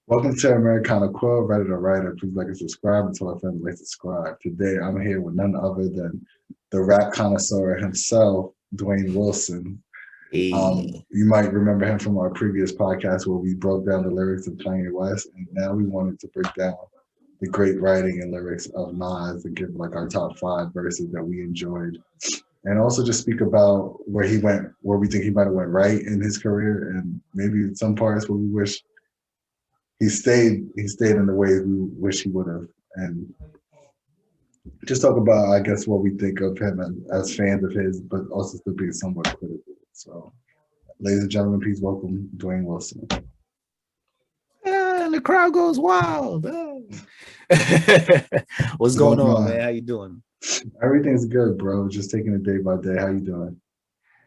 Welcome to Americana Quill, ready to writer. Please like and subscribe and tell our friends to like subscribe. Today I'm here with none other than the rap connoisseur himself, Dwayne Wilson. Hey, You might remember him from our previous podcast where we broke down the lyrics of Kanye West, and now we wanted to break down the great writing and lyrics of Nas and give like our top five verses that we enjoyed, and also just speak about where he went, where we think he might have went right in his career, and maybe some parts where we wish he stayed in the ways we wish he would have, and just talk about I guess what we think of him as fans of his, but also still being somewhat critical. So, ladies and gentlemen, please welcome Dwayne Wilson. and the crowd goes wild. What's What's going going on, man? on? How you doing? Everything's good, bro. Just taking it day by day. How you doing?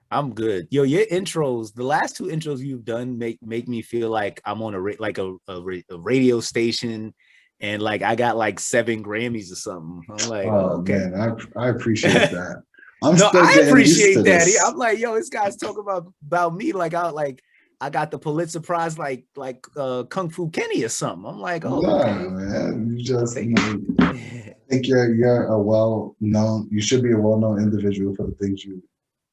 I'm good. Yo, your intros, the last two intros you've done make me feel like I'm on a radio station, and like I got like 7 Grammys or something. I'm like, oh, Oh okay. man, I appreciate that. I'm No, still I getting used to appreciate that. this. I'm like, yo, this guy's talking about me like I got the Pulitzer Prize like Kung Fu Kenny or something. I'm like, oh, Nah, okay. man. You just Take think you're a well known. You should be a well known individual for the things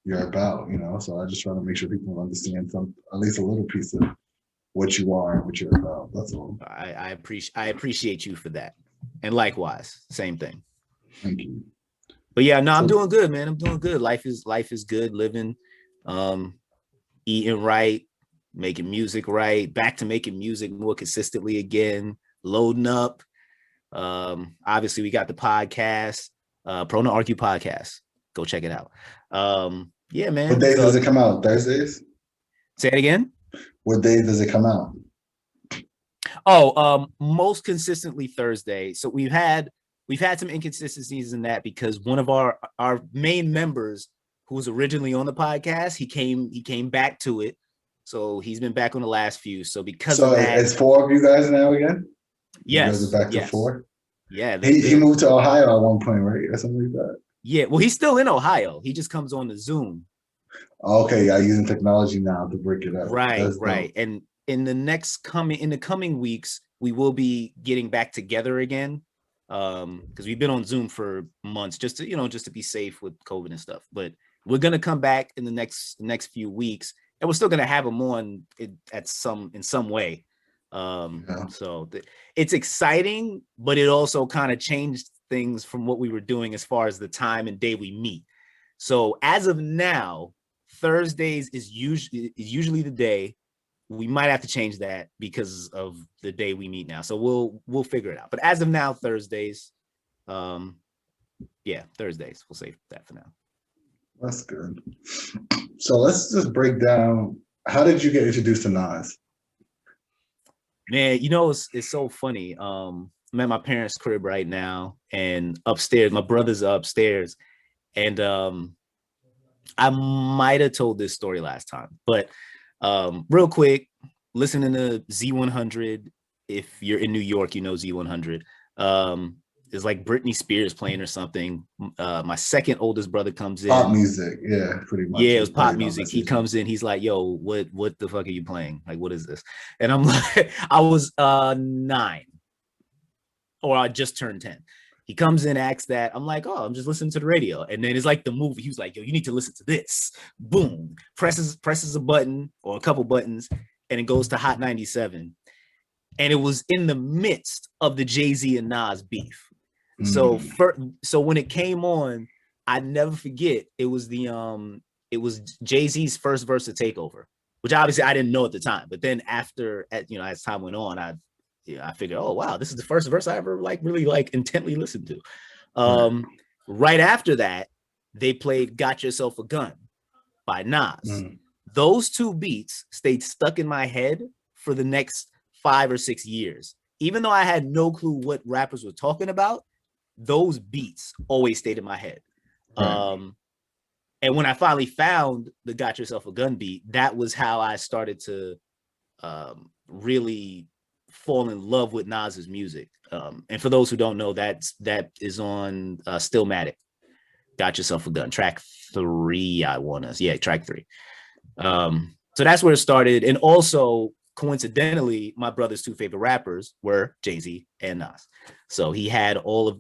you're about. So I just try to make sure people understand some at least a little piece of what you are and what you're about. That's all. I appreciate you for that. And likewise, same thing. Thank you. But yeah, no, I'm So doing good, man. I'm doing good. Life is good, living, um, eating right, making music right, back to making music more consistently again, loading up. Obviously we got the podcast, Pro No Argue podcast. Go check it out. Yeah, what man. days does it come out? Thursdays? Say it again. What days does it come out? Oh, most consistently Thursday. So we've had some inconsistencies in that because one of our main members who was originally on the podcast, he came back to it. So he's been back on the last few. So because of So that, it's four of you guys now again? You guys are yes, back to yes. four? Yeah, He moved to Ohio at one point, right? Or something like that. yeah, well, he's still in Ohio. He just comes on the Zoom. Okay, yeah, using technology now to break it up. Right, That's right. dope. And in the coming weeks, we will be getting back together again. Because we've been on Zoom for months just to be safe with COVID and stuff. But we're gonna come back in the next few weeks, and we're still gonna have them on in some way. Yeah. So it's exciting, but it also kind of changed things from what we were doing as far as the time and day we meet. So as of now, Thursdays is usually the day. We might have to change that because of the day we meet now. So we'll figure it out. But as of now, Thursdays. Um, yeah, Thursdays. We'll save that for now. That's good. So let's just break down how did you get introduced to Nas? Man, it's so funny. I'm at my parents' crib right now, and upstairs, my brother's upstairs, and I might have told this story last time, but real quick, listening to Z100. If you're in New York, you know Z100. It's like Britney Spears playing or something. My second oldest brother comes Pop in. music, yeah, pretty much. Yeah, it It's was pop probably not music. He message. comes in, he's like, yo, what the fuck are you playing? Like, what is this? And I'm like, I was 9, or I just turned 10. He comes in, acts that. I'm like, oh, I'm just listening to the radio. And then it's like the movie. He was like, yo, you need to listen to this. Boom. Presses a button or a couple buttons, and it goes to Hot 97. And it was in the midst of the Jay-Z and Nas beef. So Mm, so when it came on, I never forget. It was Jay-Z's first verse of Takeover, which obviously I didn't know at the time. But then as time went on, I figured, oh wow, this is the first verse I ever like really like intently listened to. right. Right after that, they played "Got Yourself a Gun" by Nas. Mm, Those two beats stayed stuck in my head for the next 5 or 6 years. Even though I had no clue what rappers were talking about, those beats always stayed in my head. right. Um, and when I finally found the "Got Yourself a Gun" beat, that was how I started to really fall in love with Nas's music. And for those who don't know, that is on Stillmatic. "Got Yourself a Gun," track 3. I want to, yeah, track 3. So that's where it started. And also, coincidentally, my brother's two favorite rappers were Jay-Z and Nas. So he had all of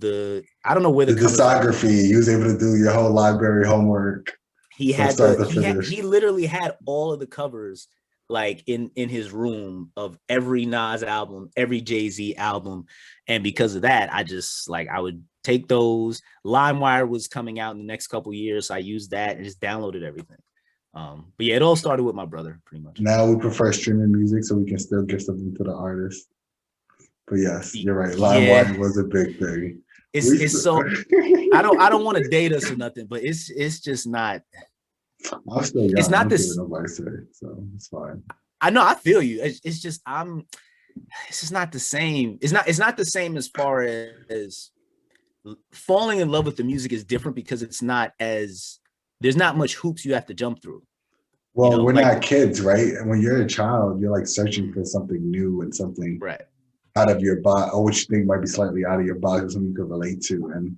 I don't know where the discography. You was able to do your whole library homework. He literally had all of the covers like in his room of every Nas album, every Jay-Z album. And because of that, I would take those. LimeWire was coming out in the next couple of years. So I used that and just downloaded everything. But yeah, it all started with my brother pretty much. Now we prefer streaming music so we can still give something to the artist. But yes, you're right. LimeWire was a big thing. It's so I don't want to date us or nothing, but it's just not. I'm still young. It's not this. Nobody say, so it's fine. I know. I feel you. It's just It's just not the same. It's not the same as far as falling in love with the music is different because it's not as. There's not much hoops you have to jump through. Well, we're not kids, right? And when you're a child, you're like searching for something new and something out of your box, or what you think might be slightly out of your box, or something you could relate to. And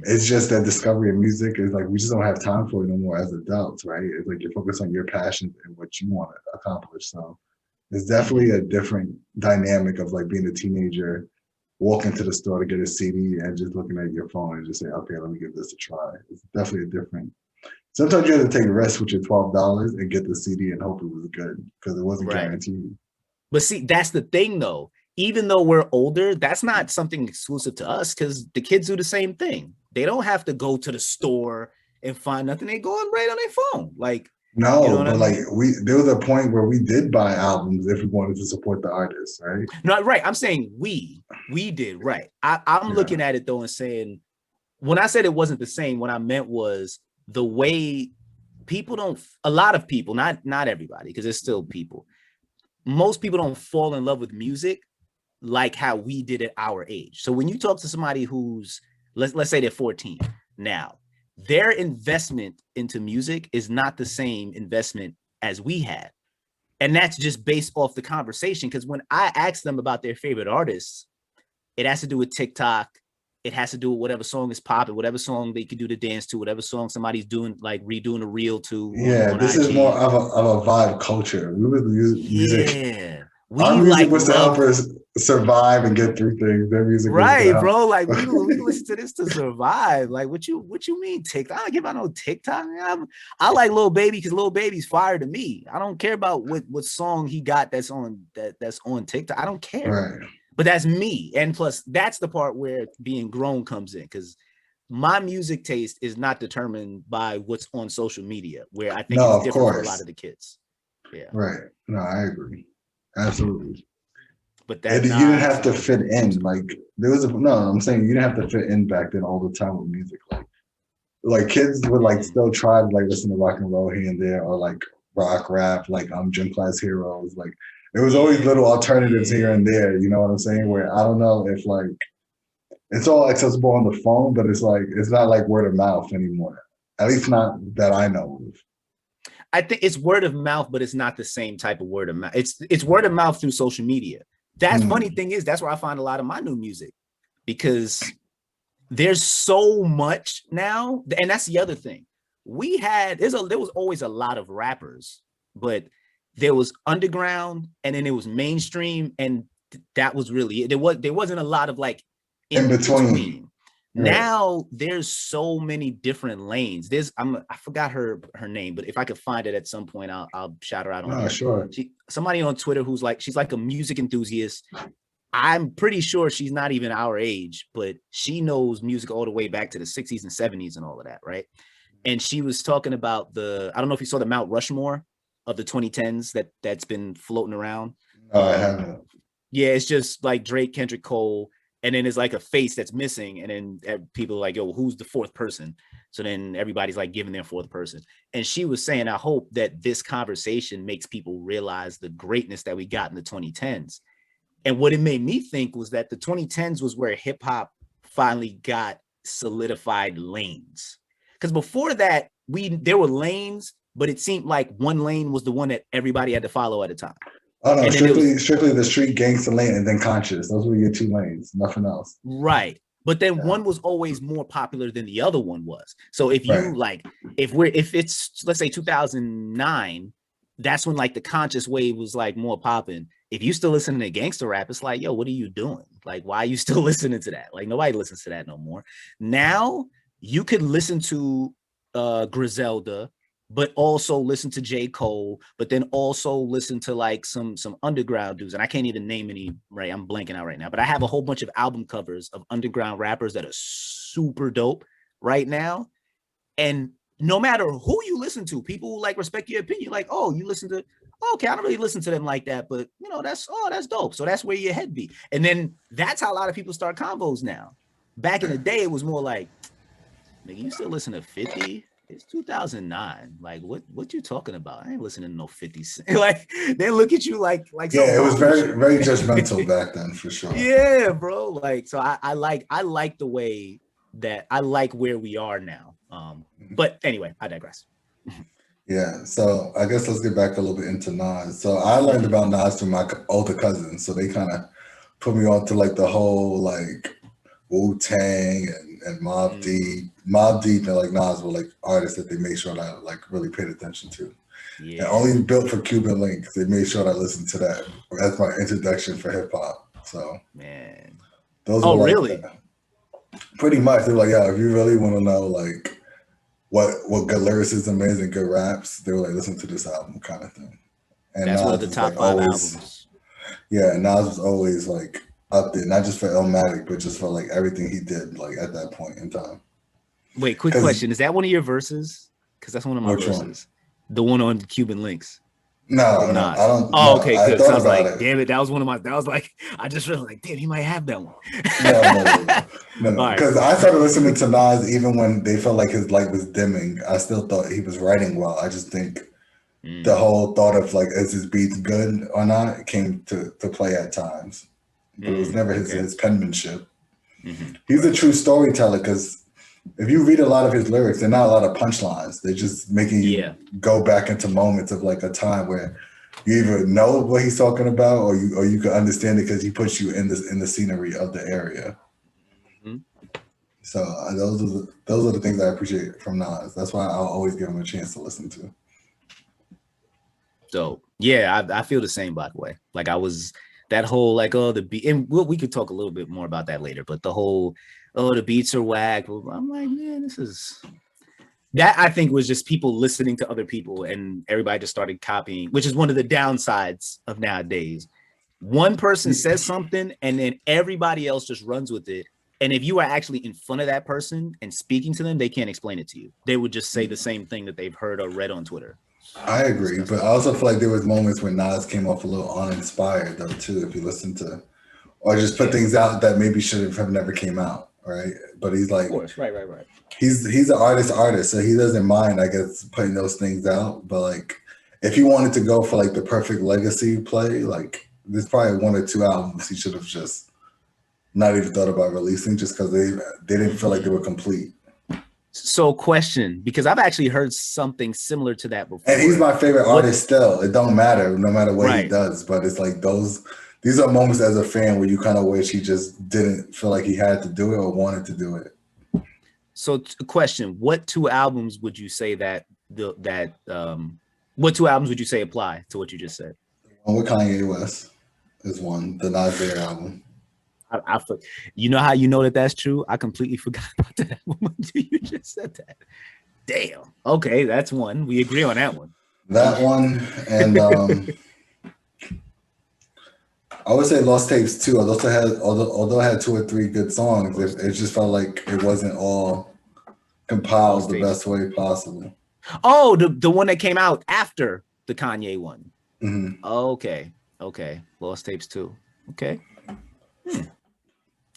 it's just that discovery of music is like, we just don't have time for it no more as adults, right? It's like you're focused on your passion and what you want to accomplish. So it's definitely a different dynamic of like being a teenager, walking to the store to get a CD and just looking at your phone and just say, okay, let me give this a try. It's definitely a different. Sometimes you have to take a risk with your $12 and get the CD and hope it was good because it wasn't guaranteed. But see, that's the thing though. Even though we're older, that's not something exclusive to us because the kids do the same thing. They don't have to go to the store and find nothing. They go right on their phone. Like, no, you know but like there was a point where we did buy albums if we wanted to support the artists, right? No, right. I'm saying we did, right. I'm looking at it though and saying, when I said it wasn't the same, what I meant was the way people don't, a lot of people, not everybody, because there's still people. Most people don't fall in love with music like how we did at our age. So when you talk to somebody who's, let's say they're 14 now, their investment into music is not the same investment as we had. And that's just based off the conversation. Because when I ask them about their favorite artists, it has to do with TikTok. It has to do with whatever song is popping, whatever song they could do to dance to, whatever song somebody's doing, like redoing a reel to. Yeah, this is more of a vibe culture. We would use music. Yeah. Our music was to help us survive and get through things. Their music, right, bro? Like we listen to this to survive. Like what you mean TikTok? I don't give out no TikTok. I like Lil Baby because Lil Baby's fire to me. I don't care about what song he got that's on TikTok. I don't care. Right. But that's me. And plus, that's the part where being grown comes in because my music taste is not determined by what's on social media, where I think it's different for a lot of the kids. Yeah. Right. No, I agree. Absolutely. But that you didn't have to fit in. Like I'm saying you didn't have to fit in back then all the time with music. Like kids would like still try to like listen to rock and roll here and there, or like rock, rap, like Gym Class Heroes. Like there was always little alternatives here and there. You know what I'm saying? Where I don't know if like it's all accessible on the phone, but it's like it's not like word of mouth anymore. At least not that I know of. I think it's word of mouth, but it's not the same type of word of mouth. It's word of mouth through social media. That's funny thing is that's where I find a lot of my new music because there's so much now. And that's the other thing. There was always a lot of rappers, but there was underground and then it was mainstream. And that was really it. There wasn't a lot of like in between. Now there's so many different lanes. I forgot her name, but if I could find it at some point, I'll shout her out on it. Sure. Somebody on Twitter who's like, she's like a music enthusiast. I'm pretty sure she's not even our age, but she knows music all the way back to the 60s and 70s and all of that, right? And she was talking about I don't know if you saw the Mount Rushmore of the 2010s that's been floating around. I haven't. Yeah, it's just like Drake, Kendrick Cole. And then it's like a face that's missing. And then people are like, yo, who's the fourth person? So then everybody's like giving their fourth person. And she was saying, I hope that this conversation makes people realize the greatness that we got in the 2010s. And what it made me think was that the 2010s was where hip hop finally got solidified lanes. Because before that, there were lanes, but it seemed like one lane was the one that everybody had to follow at a time. Oh no, strictly the street gangster lane and then conscious. Those were your two lanes, nothing else. Right. But then one was always more popular than the other one was. So if you if it's let's say 2009, that's when like the conscious wave was like more popping. If you still listening to gangster rap, it's like, yo, what are you doing? Like, why are you still listening to that? Like, nobody listens to that no more. Now you could listen to Griselda, but also listen to J. Cole, but then also listen to like some underground dudes. And I can't even name any, right? I'm blanking out right now, but I have a whole bunch of album covers of underground rappers that are super dope right now. And no matter who you listen to, people like respect your opinion. Like, oh, you listen to, okay, I don't really listen to them like that, but you know, that's dope. So that's where your head be. And then that's how a lot of people start combos now. Back in the day, it was more like, nigga, you still listen to 50? It's 2009. Like, what you talking about? I ain't listening to no 50 Cent. Like, they look at you like yeah, it was very judgmental back then for sure. Yeah, bro. Like, so I like the way that I like where we are now. But anyway, I digress. Yeah, so I guess let's get back a little bit into Nas. So I learned about Nas from my older cousins, so they kind of put me on to like the whole like Wu-Tang and Mobb Deep. Mobb Deep and like Nas were like artists that they made sure that I like really paid attention to. Yeah. And only built for Cuban Links, they made sure that I listened to that. That's my introduction for hip hop. So man, those were like really? Pretty much. They're like, yeah, if you really want to know like what good lyricism is and good raps, they were like, listen to this album kind of thing. And that's Nas one of the top like 5 always, albums. Yeah, Nas was always like up there, not just for Illmatic, but just for like everything he did like at that point in time. Wait, quick question. Is that one of your verses? Because that's one of my verses. One? The one on Cuban Links. No, I don't. Oh, okay, good. So I was like, it. damn it, that was one of my. That was like, I just realized, like, damn, he might have that one. No. Because I started listening to Nas even when they felt like his light was dimming. I still thought he was writing well. I just think the whole thought of like, is his beats good or not, came to play at times, but it was never his penmanship. He's a true storyteller because if you read a lot of his lyrics, they're not a lot of punchlines. They're just making you go back into moments of like a time where you either know what he's talking about or you can understand it because he puts you in the scenery of the area. So those are the things I appreciate from Nas. That's why I'll always give him a chance to listen to. So yeah, I feel the same, by the way. Like I was that whole like, oh, the beat, and we could talk a little bit more about that later, but the whole, oh, the beats are whack. I'm like, man, that I think was just people listening to other people and everybody just started copying, which is one of the downsides of nowadays. One person says something and then everybody else just runs with it. And if you are actually in front of that person and speaking to them, they can't explain it to you. They would just say the same thing that they've heard or read on Twitter. I agree, but I also feel like there was moments when Nas came off a little uninspired though too. If you listen to, or just put things out that maybe should have never came out, right? But he's like, of course, right. He's an artist, so he doesn't mind, I guess, putting those things out. But like, if he wanted to go for like the perfect legacy play, like there's probably 1 or 2 albums he should have just not even thought about releasing, just because they didn't feel like they were complete. So question, because I've actually heard something similar to that before. And he's my favorite artist still. It don't matter, no matter what he does. But it's like these are moments as a fan where you kind of wish he just didn't feel like he had to do it or wanted to do it. So question, what 2 albums would you say what 2 albums would you say apply to what you just said? One with Kanye West is one, the Nas Dare album. You know how you know that's true? I completely forgot about that one. You just said that. Damn. Okay, that's one. We agree on that one. That one, and I would say Lost Tapes too. Although it had 2 or 3 good songs, it just felt like it wasn't all compiled the best way possible. Oh, the one that came out after the Kanye one. Okay. Lost Tapes 2. Okay.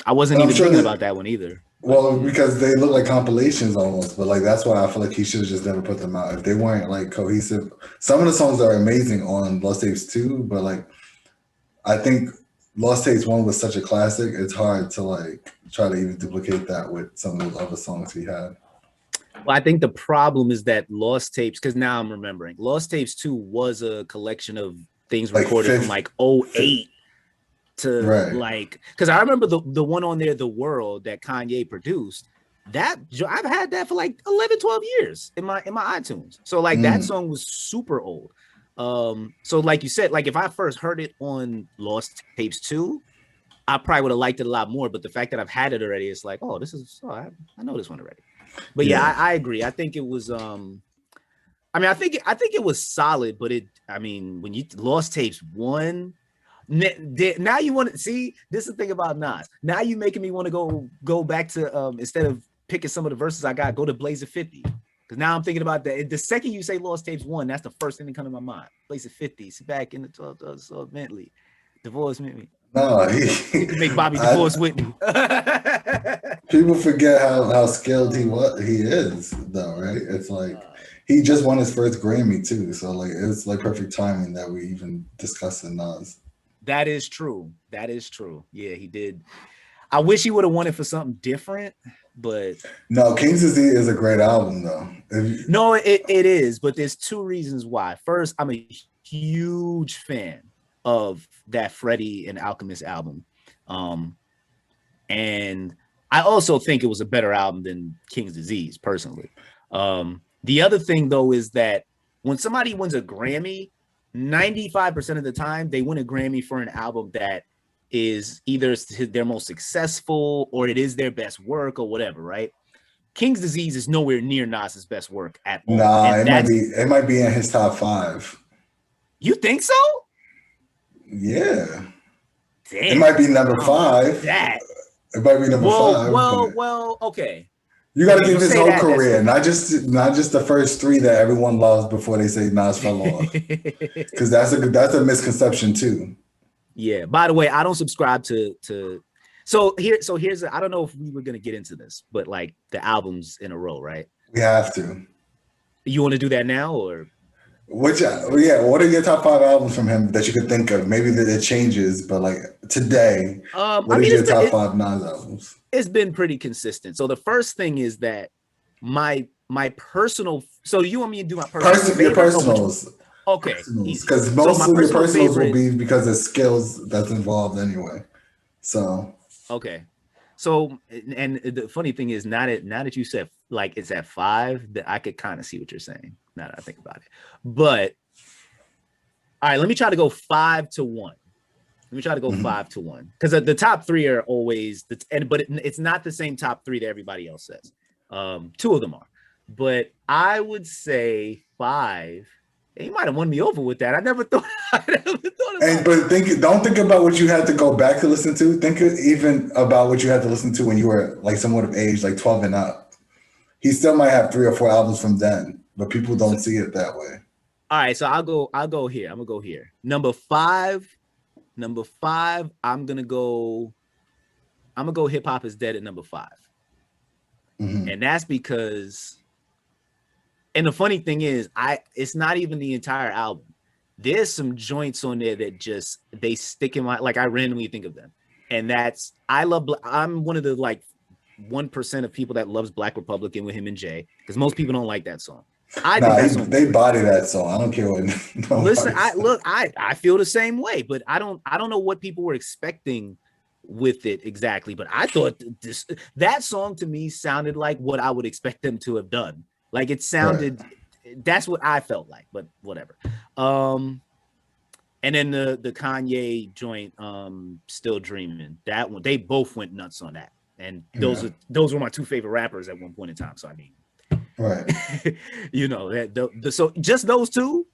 I wasn't even thinking about that one either. Well, because they look like compilations almost, but like that's why I feel like he should have just never put them out if they weren't like cohesive. Some of the songs are amazing on Lost Tapes 2, but like I think Lost Tapes 1 was such a classic. It's hard to like try to even duplicate that with some of those other songs he had. Well, I think the problem is that Lost Tapes, because now I'm remembering, Lost Tapes 2 was a collection of things recorded from like 08 to like, because I remember the one on there, The World, that Kanye produced. That I've had that for like 11, 12 years in my iTunes. So like that song was super old. So like you said, like if I first heard it on Lost Tapes 2, I probably would have liked it a lot more. But the fact that I've had it already, it's like, oh, this is I know this one already. But yeah, Yeah. I agree. I think it was I mean, I think it was solid, but I mean, when you Lost Tapes 1, now you want to see, this is the thing about Nas. Now you making me want to go back to instead of picking some of the verses I got, go to Blaze of 50. Because now I'm thinking about that. The second you say Lost Tapes 1, that's the first thing that comes to my mind. Blaze of 50, sit back in the 12 so Bentley. Divorce with me. No, You can make Bobby divorce with me. people forget how skilled he is though, right? It's like he just won his first Grammy too, so like it's like perfect timing that we even discussing Nas. That is true. That is true. Yeah, he did. I wish he would have won it for something different, but No, King's Disease is a great album though. no, it is. But there's two reasons why. First, I'm a huge fan of that Freddie and Alchemist album, and I also think it was a better album than King's Disease, personally. The other thing though is that when somebody wins a Grammy, 95% of the time they win a Grammy for an album that is either their most successful or it is their best work or whatever, right? King's Disease is nowhere near Nas's best work at all. Nah, And it might be in his top 5. You think so? Yeah. Damn. It might be number 5. That. It might be number 5. Well, okay. You got to give his whole career, not just the first 3 that everyone loves before they say Nas fell off, because that's a misconception too. Yeah. By the way, I don't subscribe to. So here's I don't know if we were gonna get into this, but like the albums in a row, right? We have to. You want to do that now or? What are your top 5 albums from him that you could think of? Maybe that it changes, but like today, what is your top 5 Nas albums? It's been pretty consistent. So the first thing is that my personal. So you want me to do my personal? Your personals. Okay. Because most of your personals will be because of skills that's involved anyway. So. Okay. So and the funny thing is, now that you said like it's at 5, that I could kind of see what you're saying. Now that I think about it, but all right, let me try to go 5 to 1. Let me try to go 5 to 1 because the top 3 are always it's not the same top 3 that everybody else says. 2 of them are, but I would say 5. He might have won me over with that. I never thought about it. Don't think about what you had to go back to listen to. Think even about what you had to listen to when you were like somewhat of age, like 12 and up. He still might have 3 or 4 albums from then, but people don't see it that way. All right, so I'll go here. I'm gonna go here. Number 5, I'm gonna go Hip Hop Is Dead at number 5. Mm-hmm. And that's because, and the funny thing is, it's not even the entire album. There's some joints on there that just they stick in my, like I randomly think of them. And that's I'm one of the like 1% of people that loves Black Republican with him and Jay, because most people don't like that song. They body that song. I don't care what. Listen, I feel the same way, but I don't know what people were expecting with it exactly. But I thought that song to me sounded like what I would expect them to have done. Like it sounded, right. That's what I felt like. But whatever. And then the Kanye joint, Still Dreaming. That one, they both went nuts on that. And those were my 2 favorite rappers at one point in time. So I mean. Right. You know that so just those 2,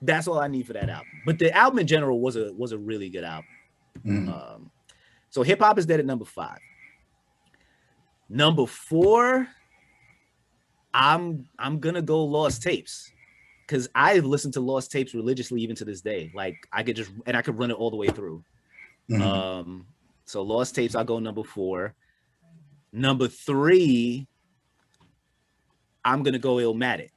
that's all I need for that album. But the album in general was a really good album. Mm. So Hip Hop Is Dead at number 5. Number 4, I'm gonna go Lost Tapes, because I listen to Lost Tapes religiously even to this day. Like I could run it all the way through. Mm-hmm. So Lost Tapes, I'll go number 4. Number 3. I'm gonna go Illmatic.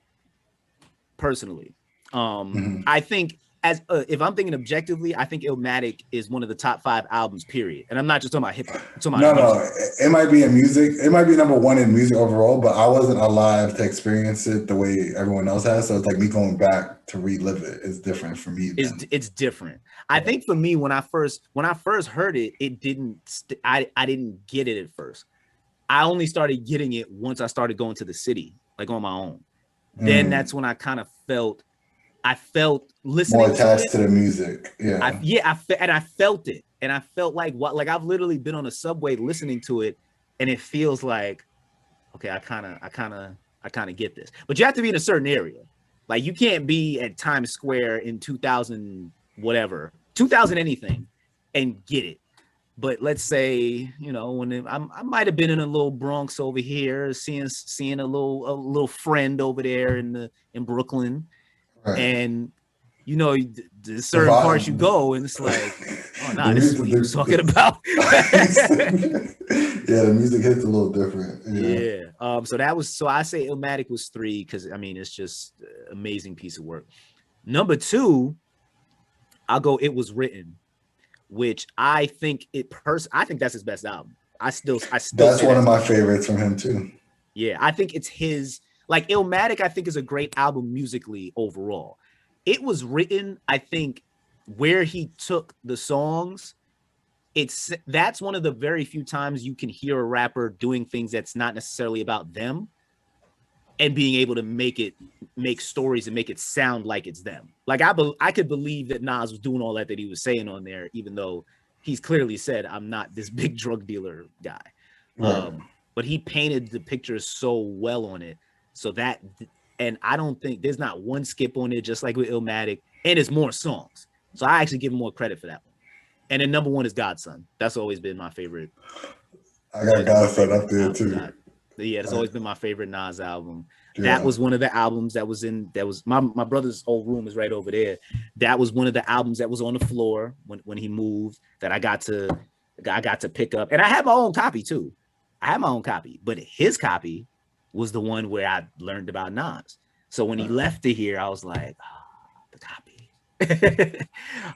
Personally, I think if I'm thinking objectively, I think Illmatic is one of the top 5 albums. Period. And I'm not just talking about hip hop. No, it might be in music. It might be number 1 in music overall, but I wasn't alive to experience it the way everyone else has. So it's like me going back to relive it. It's different for me. It's different. I think for me, when I first heard it, it didn't. I didn't get it at first. I only started getting it once I started going to the city, like on my own. Then that's when I kind of felt I felt More listening to attached it. to the music. Yeah. I felt it, and I felt like what, like I've literally been on a subway listening to it, and it feels like, okay, I kind of get this, but you have to be in a certain area. Like you can't be at Times Square in 2000 whatever, 2000 anything, and get it. But let's say, you know, I might have been in a little Bronx over here, seeing a little friend over there in Brooklyn, Right. and you know, there's The certain parts you vibe. go, and it's like, oh The nah, this is music. what he was talking about. Yeah, the music hits a little different. Yeah. Yeah. So I say Illmatic was 3 because I mean it's just amazing piece of work. Number 2, I'll go It Was Written, which I think that's his best album. I still That's say one of that's my favorites from him too. yeah, I think it's his, like Illmatic, I think is a great album musically overall. It Was Written, I think where he took the songs, that's one of the very few times you can hear a rapper doing things that's not necessarily about them and being able to make stories and make it sound like it's them. Like I could believe that Nas was doing all that he was saying on there, even though he's clearly said, I'm not this big drug dealer guy. Right. But he painted the picture so well on it. So that, and I don't think there's not one skip on it, just like with Illmatic, and it's more songs. So I actually give him more credit for that one. And then number 1 is Godson. That's always been my favorite. I got Godson up there too. Yeah, it's always been my favorite Nas album. Yeah. That was one of the albums that was my brother's old room is right over there. That was one of the albums that was on the floor when he moved that I got to pick up. And I had my own copy too. I had my own copy, but his copy was the one where I learned about Nas. So when he left to here, I was like, the copy.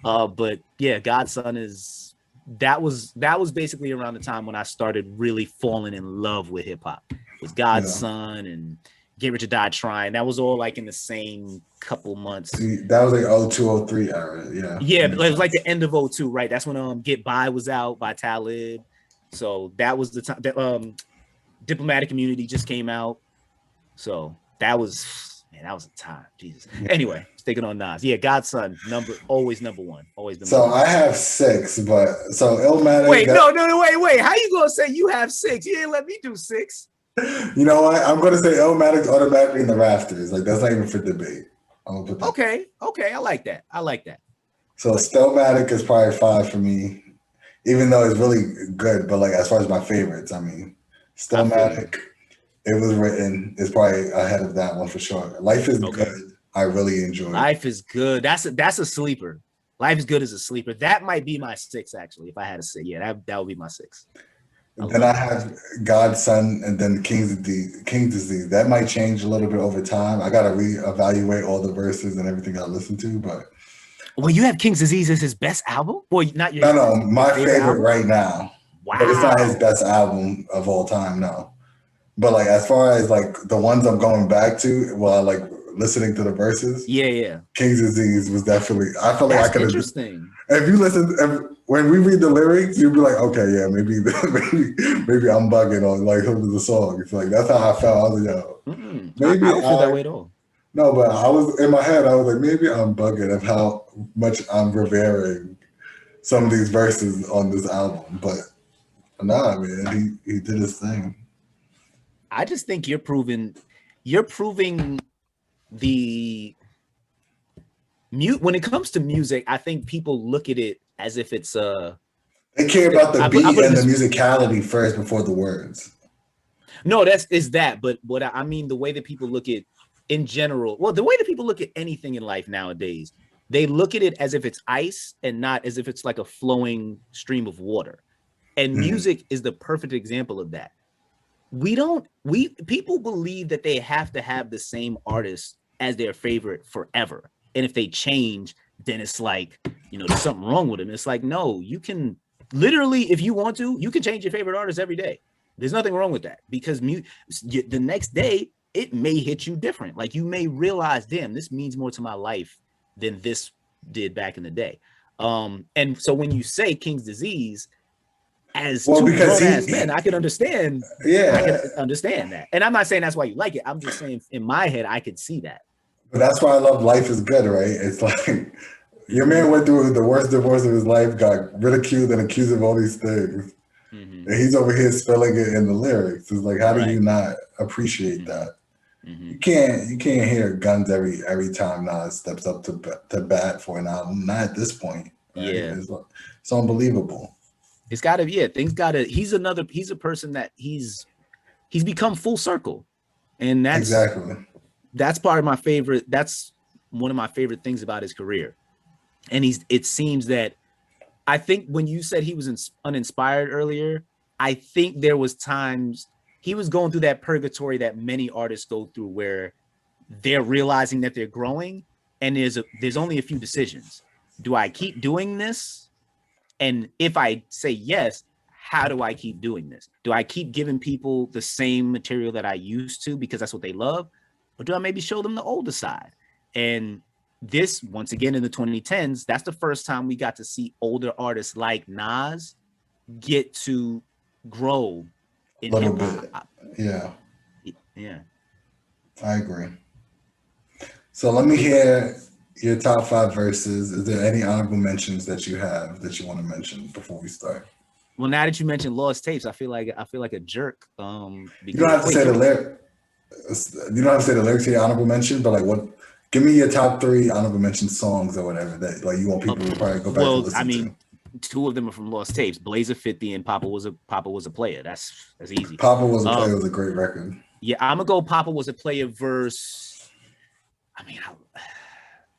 But yeah, Godson is that was basically around the time when I started really falling in love with hip hop. It was Godson and Get Rich or Die Trying. That was all like in the same couple months. See, that was like 02, 03 era. Yeah. Yeah, it was like the end of 02, right? That's when Get By was out by Talib. So that was the time that Diplomatic Immunity just came out. So that was a time. Jesus. Anyway, sticking on Nas. Yeah, Godson, always number 1. Always been. So I have 6, but so Illmatic. Wait, no, wait. How you gonna say you have 6? You didn't let me do 6. You know what? I'm gonna say Illmatic's automatically in the rafters. Like that's not even for debate. I'm gonna put that. Okay, I like that. So Stillmatic is probably 5 for me, even though it's really good. But like as far as my favorites, I mean, Stillmatic, It Was Written is probably ahead of that one for sure. Life is good. I really enjoy. Life is good. That's a sleeper. Life is good as a sleeper. That might be my 6 actually. If I had to say, yeah, that would be my 6. Then I have Godson and then King's Disease. That might change a little bit over time. I gotta reevaluate all the verses and everything I listen to, but well, you have King's Disease as his best album? Boy, not your no, my favorite right now. Wow. But it's not his best album of all time, no. But like as far as like the ones I'm going back to while like listening to the verses, yeah, King's Disease was definitely. I felt like I could have. Interesting. If you listen, when we read the lyrics, you'd be like, okay, yeah, maybe I'm bugging on like some of the songs. Like that's how I felt. I was like, yo, maybe I don't feel that way at all. No, but I was in my head. I was like, maybe I'm bugging of how much I'm revering some of these verses on this album. But nah, man, he did his thing. I just think you're proving the mute when it comes to music. I think people look at it as if it's they care about the beat and the musicality first before the words. No, but what I mean, the way that people look at in general, well, the way that people look at anything in life nowadays, they look at it as if it's ice and not as if it's like a flowing stream of water. And music is the perfect example of that. People believe that they have to have the same artist as their favorite forever. And if they change, then it's like, there's something wrong with them. It's like, no, you can literally, if you want to, you can change your favorite artist every day. There's nothing wrong with that because the next day it may hit you different. Like you may realize, damn, this means more to my life than this did back in the day. And so when you say King's Disease, as two grown-ass men, I can understand. Yeah, I can understand that. And I'm not saying that's why you like it. I'm just saying in my head, I could see that. But that's why I love Life is Good, right? It's like your man went through the worst divorce of his life, got ridiculed and accused of all these things. Mm-hmm. And he's over here spelling it in the lyrics. It's like, how do you Right. not appreciate that? Mm-hmm. You can't hear guns every time Nas steps up to bat for an album. Not at this point. Right? Yeah. It's unbelievable. It's gotta, yeah, things gotta, he's a person that he's become full circle. And that's part of my favorite. That's one of my favorite things about his career. And it seems that, I think when you said he was uninspired earlier, I think there was times he was going through that purgatory that many artists go through, where they're realizing that they're growing, and there's only a few decisions. Do I keep doing this? And if I say yes, how do I keep doing this? Do I keep giving people the same material that I used to because that's what they love? Or do I maybe show them the older side? And this, once again, in the 2010s, that's the first time we got to see older artists like Nas get to grow in a little bit. Yeah. Yeah. I agree. So let me hear your top 5 verses. Is there any honorable mentions that you have that you want to mention before we start? Well, now that you mentioned Lost Tapes, I feel like a jerk. Because, you don't have to say the lyric. You don't have to say the lyrics to your honorable mention, but like, what? Give me your top 3 honorable mention songs or whatever that like you want people to probably go back to listen to. 2 of them are from Lost Tapes: Blazer 50 and Papa Was a Player. That's easy. Papa Was a Player was a great record. Yeah, I'm gonna go Papa Was a Player verse. I mean,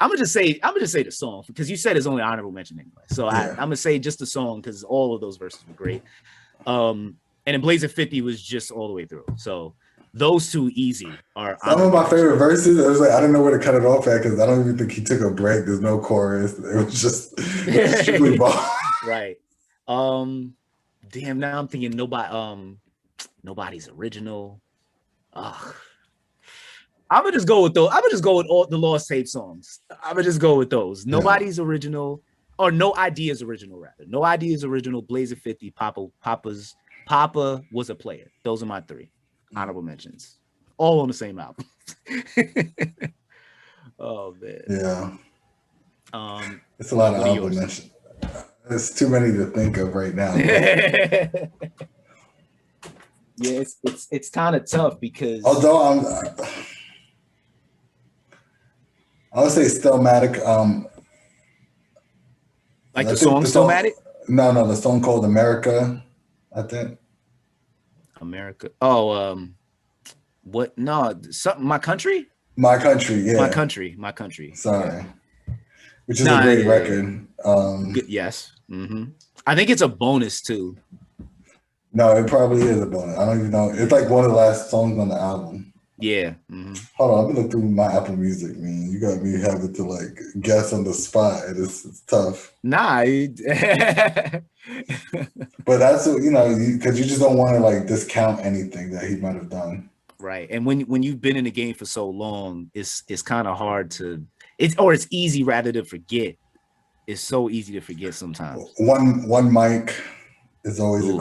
I'm gonna just say the song, because you said it's only honorable mention anyway. So yeah. I'm gonna say just the song, because all of those verses were great. And then Blazer 50 was just all the way through. So those 2 easy are some of my favorite verses. It was like, I don't know where to cut it off at, because I don't even think he took a break. There's no chorus. It was just strictly ball. Right. Damn, now I'm thinking nobody's original. I'm gonna just go with those. I'm gonna just go with all the Lost Tape songs. I'm gonna just go with those. Nobody's original, or No Ideas original, rather. No Ideas original, Blazer 50, Papa Was a Player. Those are my 3 honorable mentions, all on the same album. Oh man. Yeah. It's a lot of honorable mentions. There's too many to think of right now. Yeah, it's kind of tough, because although I would say Stillmatic. Like the song Stillmatic? No, the song called America, I think. America. Oh, what? No, something. My Country? My Country, yeah. My Country. Sorry. Yeah. Which is a great record. Yes. Mm-hmm. I think it's a bonus too. No, it probably is a bonus. I don't even know. It's like one of the last songs on the album. Yeah. Mm-hmm. Hold on, let me look through my Apple Music, man. You got me having to like guess on the spot. It's tough. Nah. But that's, because you just don't want to like discount anything that he might have done. Right. And when you've been in the game for so long, it's kind of hard to, it's easy rather to forget. It's so easy to forget sometimes. One Mic is always a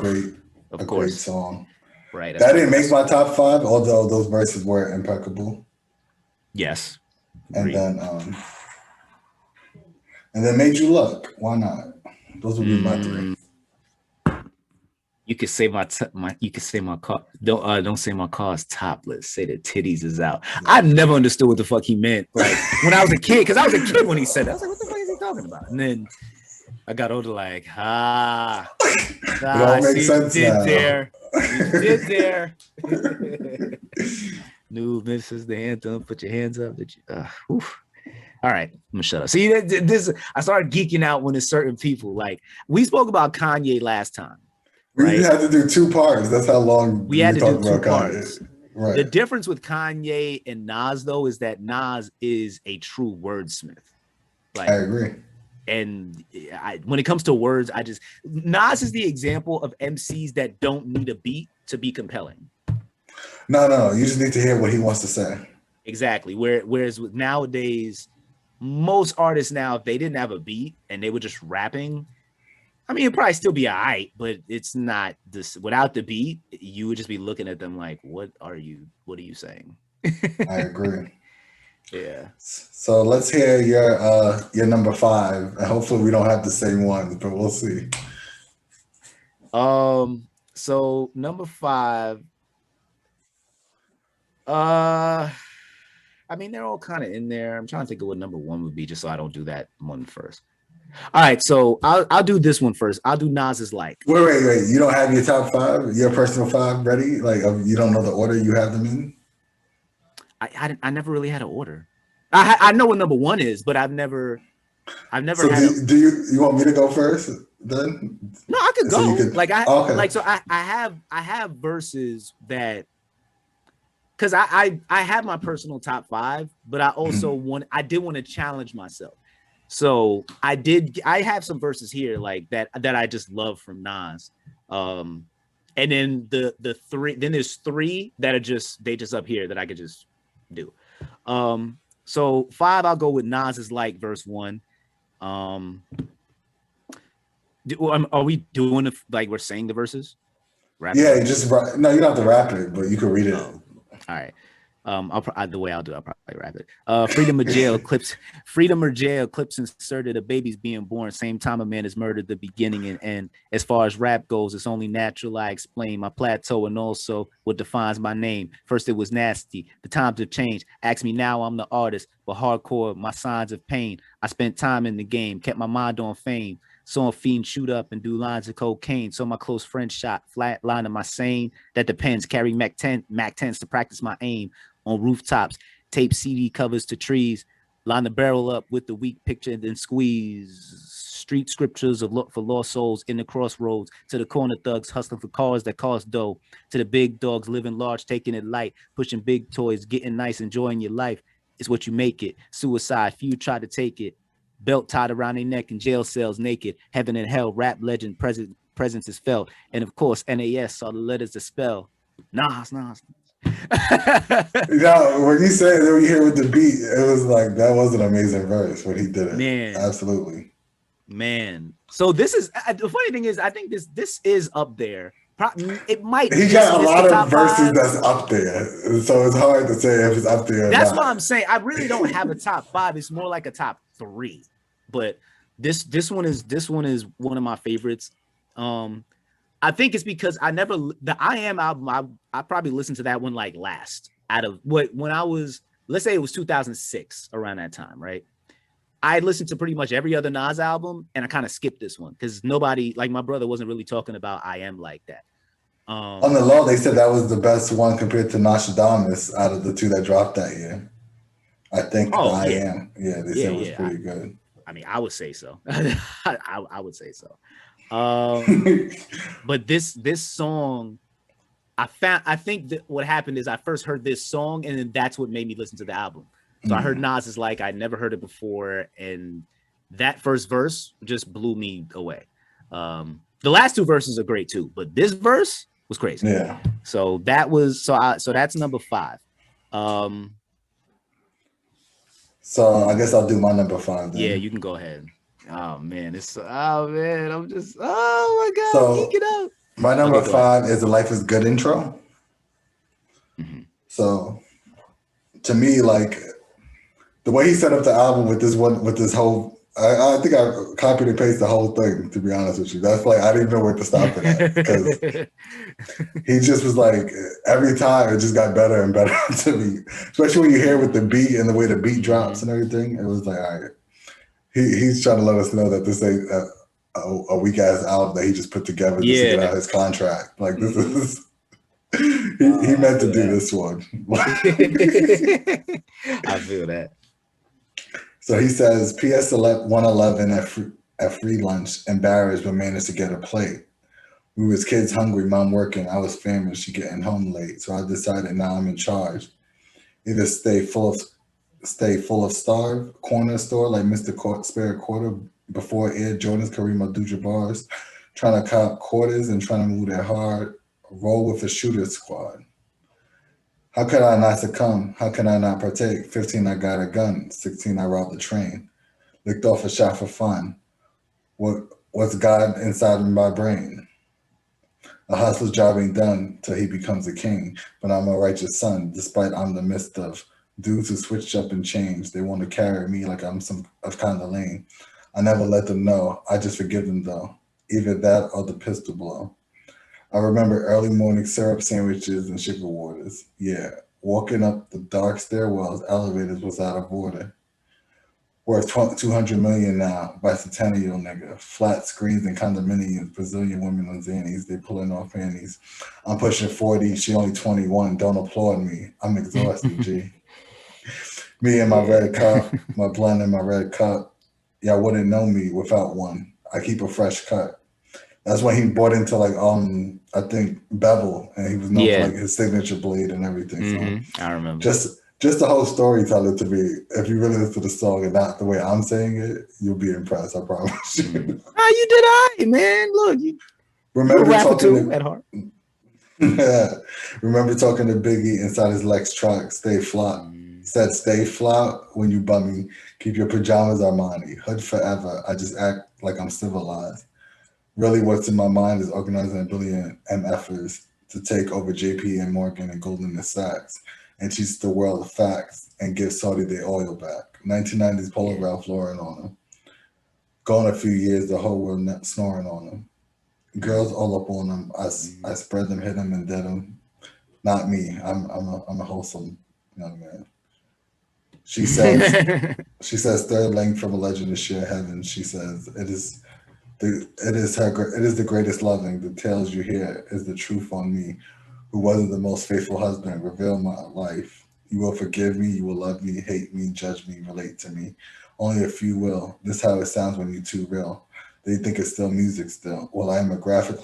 great song. Right. That didn't make my top 5, although those verses were impeccable. Yes. Agreed. And then Made You Look. Why not? Those would be my 3. You could say you could say my car. Don't say my car's topless. Say the titties is out. Yeah. I never understood what the fuck he meant. Like when I was a kid, because I was a kid when he said that. I was like, what the fuck is he talking about? And then I got older, like, it all makes sense now. You did there. New Mrs. the anthem. Put your hands up. All right, I'm gonna shut up. See, I started geeking out when it's certain people. Like we spoke about Kanye last time. Right? We had to do 2 parts. That's how long we had to do 2 parts. Right. The difference with Kanye and Nas, though, is that Nas is a true wordsmith. Like, I agree. And when it comes to words, Nas is the example of MCs that don't need a beat to be compelling. No. You just need to hear what he wants to say. Exactly. Whereas with nowadays, most artists now, if they didn't have a beat and they were just rapping, I mean, it'd probably still be all right, but it's not this. Without the beat, you would just be looking at them like, what are you saying? I agree. Yeah. So let's hear your number 5, and hopefully we don't have the same ones, but we'll see. So number 5, I mean, they're all kind of in there. I'm trying to think of what number 1 would be, just so I don't do that one first. All right, so I'll do this one first. I'll do Nas's Like. Wait. You don't have your top 5, your personal 5 ready? Like you don't know the order you have them in? I never really had an order. I know what number 1 is, but I've never So had. Do you want me to go first then? No, I could go. Okay. Like so I have verses that, because I have my personal top 5, but I also I did want to challenge myself. So I have some verses here like that I just love from Nas. And then the 3, then there's 3 that are just up here that I could just do. So 5, I'll go with Nas's Like verse 1. Are we doing like we're saying the verses? Yeah, you just no, you don't have to rap it, but you can read it. All right. The way I'll do, I'll probably wrap it. Freedom or jail clips inserted. A baby's being born. Same time a man is murdered. The beginning and end. As far as rap goes, it's only natural. I explain my plateau and also what defines my name. First it was nasty. The times have changed. Ask me now, I'm the artist, but hardcore. My signs of pain. I spent time in the game. Kept my mind on fame. Saw a fiend shoot up and do lines of cocaine. Saw my close friend shot. Flat line of my sane. That depends. Carry Mac 10s to practice my aim. On rooftops, tape CD covers to trees, line the barrel up with the weak picture and then squeeze. Street scriptures of look for lost souls in the crossroads, to the corner thugs hustling for cars that cost dough, to the big dogs living large, taking it light, pushing big toys, getting nice, enjoying your life. It's what you make it. Suicide, few try to take it. Belt tied around their neck in jail cells naked. Heaven and hell, rap legend, presence is felt. And of course, NAS saw the letters to spell. Nas. When you say it, when you hear with the beat, it was like that was an amazing verse when he did it. Man, absolutely. Man, so this is the funny thing is I think this is up there. It might. He got a lot of verses 5. That's up there, so it's hard to say if it's up there. That's what I'm saying. I really don't have a top 5. It's more like a top 3. But this one is one of my favorites. I think it's because the I Am album, I probably listened to that one like last out of when I was, let's say it was 2006, around that time, right? I listened to pretty much every other Nas album and I kind of skipped this one because nobody, like my brother, wasn't really talking about I Am like that. On the low, they said that was the best one compared to Nostradamus out of the 2 that dropped that year. I think I Am. Yeah, they said it was pretty good. I mean, I would say so. I would say so. But this song, I think that what happened is I first heard this song and then that's what made me listen to the album. So I heard Nas is Like, I'd never heard it before, and that first verse just blew me away. The last 2 verses are great too, but this verse was crazy. Yeah. So that was so that's number 5. So I guess I'll do my number 5 then. Yeah, you can go ahead. Oh man, I'm just my god, so geek it up. My number 5 is the Life is Good intro. Mm-hmm. So to me, like the way he set up the album with this whole, I think I copied and pasted the whole thing, to be honest with you. That's like, I didn't even know where to stop it at because he just was like, every time it just got better and better to me, especially when you hear with the beat and the way the beat drops and everything. It was like, all right, he's trying to let us know that this ain't a weak ass album that he just put together just to get out his contract. Like this is, he meant to do this one. I feel that. So he says, PS 111 at free lunch, embarrassed but managed to get a plate. We was kids hungry, mom working, I was famished, she getting home late. So I decided now I'm in charge. Either stay full of starve, corner store like Mr. Spare Quarter before Air Jordan's, Kareem Abdul-Jabbar's, trying to cop quarters and trying to move that hard, roll with a shooter squad. How could I not succumb? How can I not partake? 15, I got a gun. 16, I robbed the train. Licked off a shot for fun. What's God inside of my brain? A hustler's job ain't done till he becomes a king, but I'm a righteous son, despite I'm the midst of Dudes who switch up and change. They want to carry me like I'm some of kind of lame. I never let them know. I just forgive them though. Either that or the pistol blow. I remember early morning syrup sandwiches and sugar waters. Yeah, walking up the dark stairwells, elevators was out of order. Worth 200 million now, bicentennial nigga. Flat screens and condominiums, Brazilian women on Xannies, they pulling off panties. I'm pushing 40, she only 21. Don't applaud me. I'm exhausted, G. Me and my red cup, my blend and my red cup. Y'all wouldn't know me without one. I keep a fresh cut. That's when he bought into like I think Bevel, and he was known for Yeah. like his signature blade and everything. So I remember. just the whole storyteller to me. If you really listen to the song and not the way I'm saying it, you'll be impressed. I promise you. Oh, you did all right, man. Look, you Remember a rapper talking too at heart. to remember talking to Biggie inside his Lex truck. Stay flop. Said stay flop when you bumming. Keep your pajamas Armani. Hood forever. I just act like I'm civilized. Really, what's in my mind is organizing a billion MFers to take over JP and Morgan and Goldman Sachs and teach the world the facts and give Saudi their oil back. 1990s Polo Ralph Lauren on them. Gone a few years, the whole world snoring on them. Girls all up on them. I spread them, hit them, and dead them. Not me. I'm a wholesome young man. She says third length from a legend to share heaven. She says it is the greatest loving. The tales you hear is the truth on me, who wasn't the most faithful husband. Reveal my life. You will forgive me. You will love me, hate me, judge me, relate to me. Only a few will. This is how it sounds when you're too real. They think it's still music still. Well, I am a graphic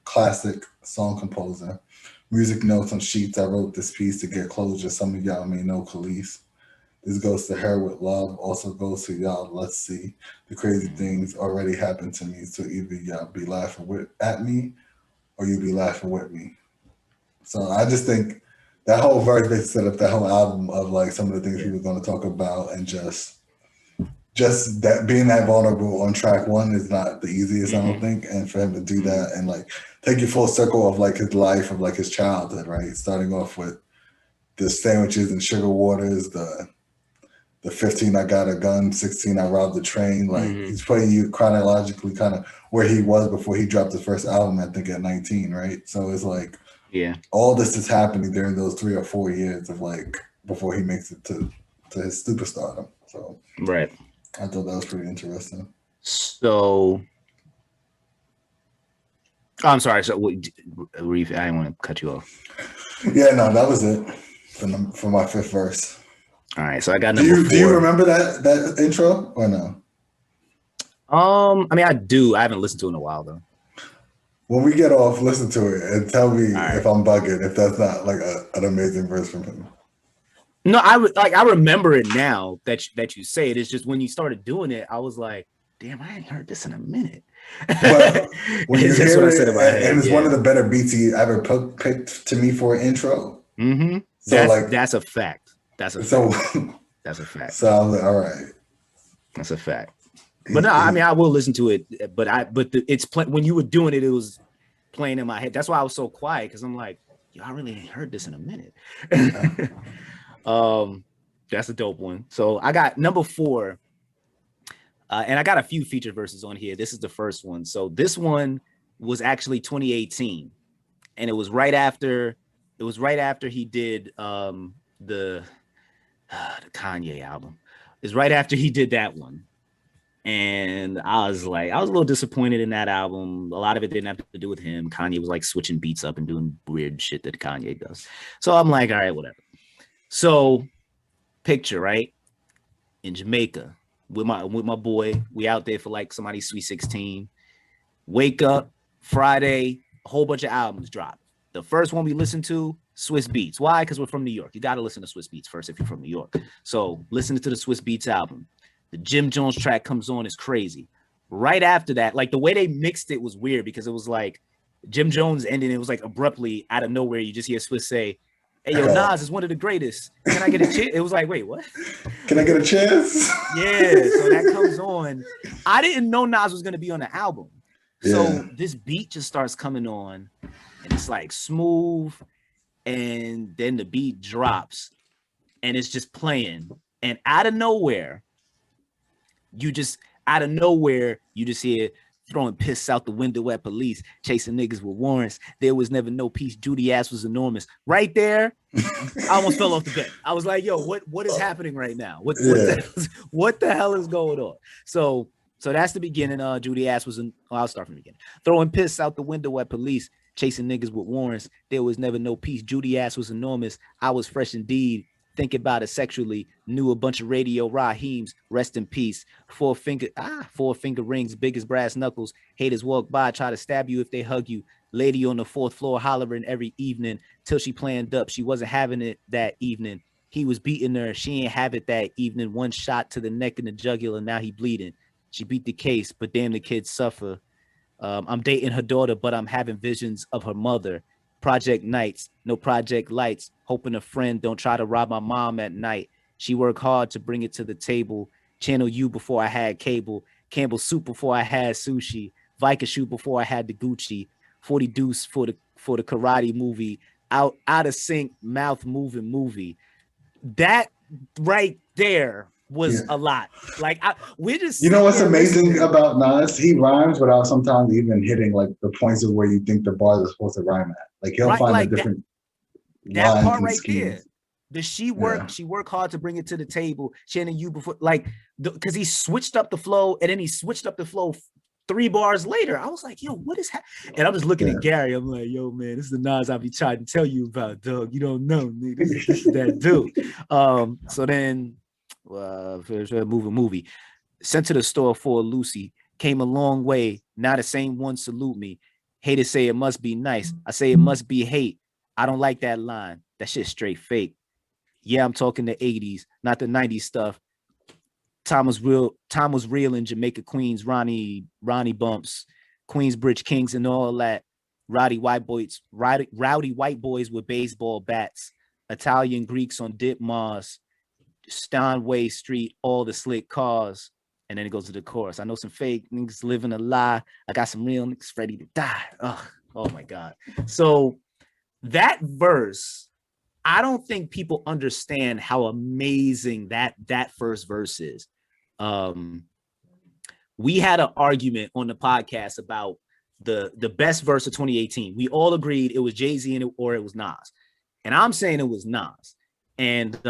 classic song composer. Music notes on sheets. I wrote this piece to get closure. Some of y'all may know Khalees. This goes to her with love, also goes to y'all. Let's see. The crazy things already happened to me. So either y'all be laughing at me or you be laughing with me. So I just think that whole verse basically set up that whole album of like some of the things he was going to talk about, and just that being that vulnerable on track one is not the easiest, I don't think. And for him to do that and like take you full circle of like his life, of like his childhood, right? Starting off with the sandwiches and sugar waters, the 15 I got a gun, 16 I robbed the train. Like he's putting you chronologically kind of where he was before he dropped his first album, I think at 19, right? So it's like all this is happening during those 3 or 4 years of like before he makes it to his superstardom. So right. I thought that was pretty interesting. So I'm sorry. So I didn't want to cut you off. Yeah, no, that was it for my fifth verse. All right, so I got number 4. Do you remember that intro or no? I mean, I do. I haven't listened to it in a while though. When we get off, listen to it and tell me if I'm bugging, if that's not like an amazing verse from him. No, I remember it now that you say it. It's just when you started doing it, I was like, damn, I ain't heard this in a minute. But when you hear it, and it's one of the better beats he ever picked to me for an intro. Mm-hmm. So that's a fact. That's a fact. So I was like, all right. That's a fact. But no, I mean, I will listen to it. But it's when you were doing it, it was playing in my head. That's why I was so quiet, because I'm like, yo, I really ain't heard this in a minute. That's a dope one. So I got number 4, and I got a few featured verses on here. This is the first one. So this one was actually 2018, and it was right after he did the Kanye album. It's right after he did that one. And I was a little disappointed in that album. A lot of it didn't have to do with him. Kanye was like switching beats up and doing weird shit that Kanye does. So I'm like, all right, whatever. So picture, right? In Jamaica with my boy. We out there for like somebody's sweet 16. Wake up Friday, a whole bunch of albums drop. The first one we listened to, Swiss Beats. Why? Because we're from New York. You got to listen to Swiss Beats first if you're from New York. So listening to the Swiss Beats album. The Jim Jones track comes on, is crazy. Right after that, like the way they mixed it was weird, because it was like Jim Jones ending, it was like abruptly out of nowhere. You just hear Swiss say, hey, yo, Nas is one of the greatest. Can I get a chance? It was like, wait, what? Can I get a chance? Yeah, so that comes on. I didn't know Nas was going to be on the album. So this beat just starts coming on, and it's like smooth, and then the beat drops, and it's just playing. And out of nowhere, you just hear throwing piss out the window at police, chasing niggas with warrants. There was never no peace. Judy ass was enormous. Right there, I almost fell off the bed. I was like, yo, what is happening right now? What the hell is going on? So that's the beginning. Judy ass was I'll start from the beginning. Throwing piss out the window at police, chasing niggas with warrants. There was never no peace. Judy ass was enormous. I was fresh indeed. Think about it sexually. Knew a bunch of radio Raheems. Rest in peace. Four finger rings, big as brass knuckles. Haters walk by, try to stab you if they hug you. Lady on the 4th floor hollering every evening till she planned up. She wasn't having it that evening. He was beating her. She ain't have it that evening. One shot to the neck and the jugular. Now he bleeding. She beat the case, but damn, the kids suffer. I'm dating her daughter, but I'm having visions of her mother. Project nights, no project lights, hoping a friend don't try to rob my mom at night. She worked hard to bring it to the table. Channel U before I had cable. Campbell soup before I had sushi. Viking shoe before I had the Gucci. 40 deuce for the karate movie. Out of sync, mouth moving movie. That right there was a lot. Like we're just, you know what's amazing about Nas? He rhymes without sometimes even hitting like the points of where you think the bars are supposed to rhyme at. Like he'll find a different that part right there. She worked hard to bring it to the table. Shannon, you before because he switched up the flow, and then he switched up the flow 3 bars later. I was like, yo, what is happening? And I'm just looking at Gary. I'm like, yo, man, this is the Nas I be trying to tell you about, dog. You don't know, nigga. This is that dude. So then movie. Sent to the store for Lucy. Came a long way. Now the same one salute me. Haters say it must be nice. I say it must be hate. I don't like that line. That shit's straight fake. Yeah, I'm talking the 80s, not the 90s stuff. Time was real in Jamaica, Queens, Ronnie Bumps, Queensbridge Kings, and all that. Rowdy white boys with baseball bats. Italian Greeks on Dip Mars. Steinway Street, all the slick cars. And then it goes to the chorus. I know some fake niggas living a lie. I got some real niggas ready to die. Oh my God. So that verse, I don't think people understand how amazing that first verse is. We had an argument on the podcast about the best verse of 2018. We all agreed it was Jay-Z or it was Nas. And I'm saying it was Nas. And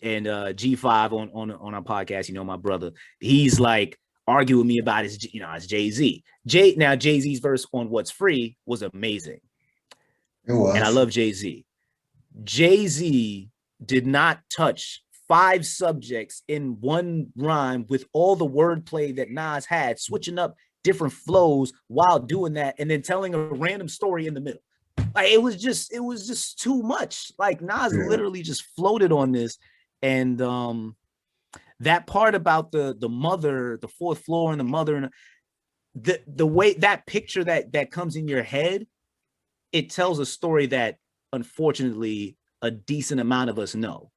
G5 on our podcast, you know, my brother, he's like arguing with me about his, you know, it's Jay-Z. Now Jay-Z's verse on What's Free was amazing. It was. And I love Jay-Z. Jay-Z did not touch 5 subjects in one rhyme with all the wordplay that Nas had, switching up different flows while doing that, and then telling a random story in the middle. Like it was just too much. Like Nas literally just floated on this. And that part about the mother, the 4th floor and the mother, and the way that picture that comes in your head, it tells a story that unfortunately a decent amount of us know.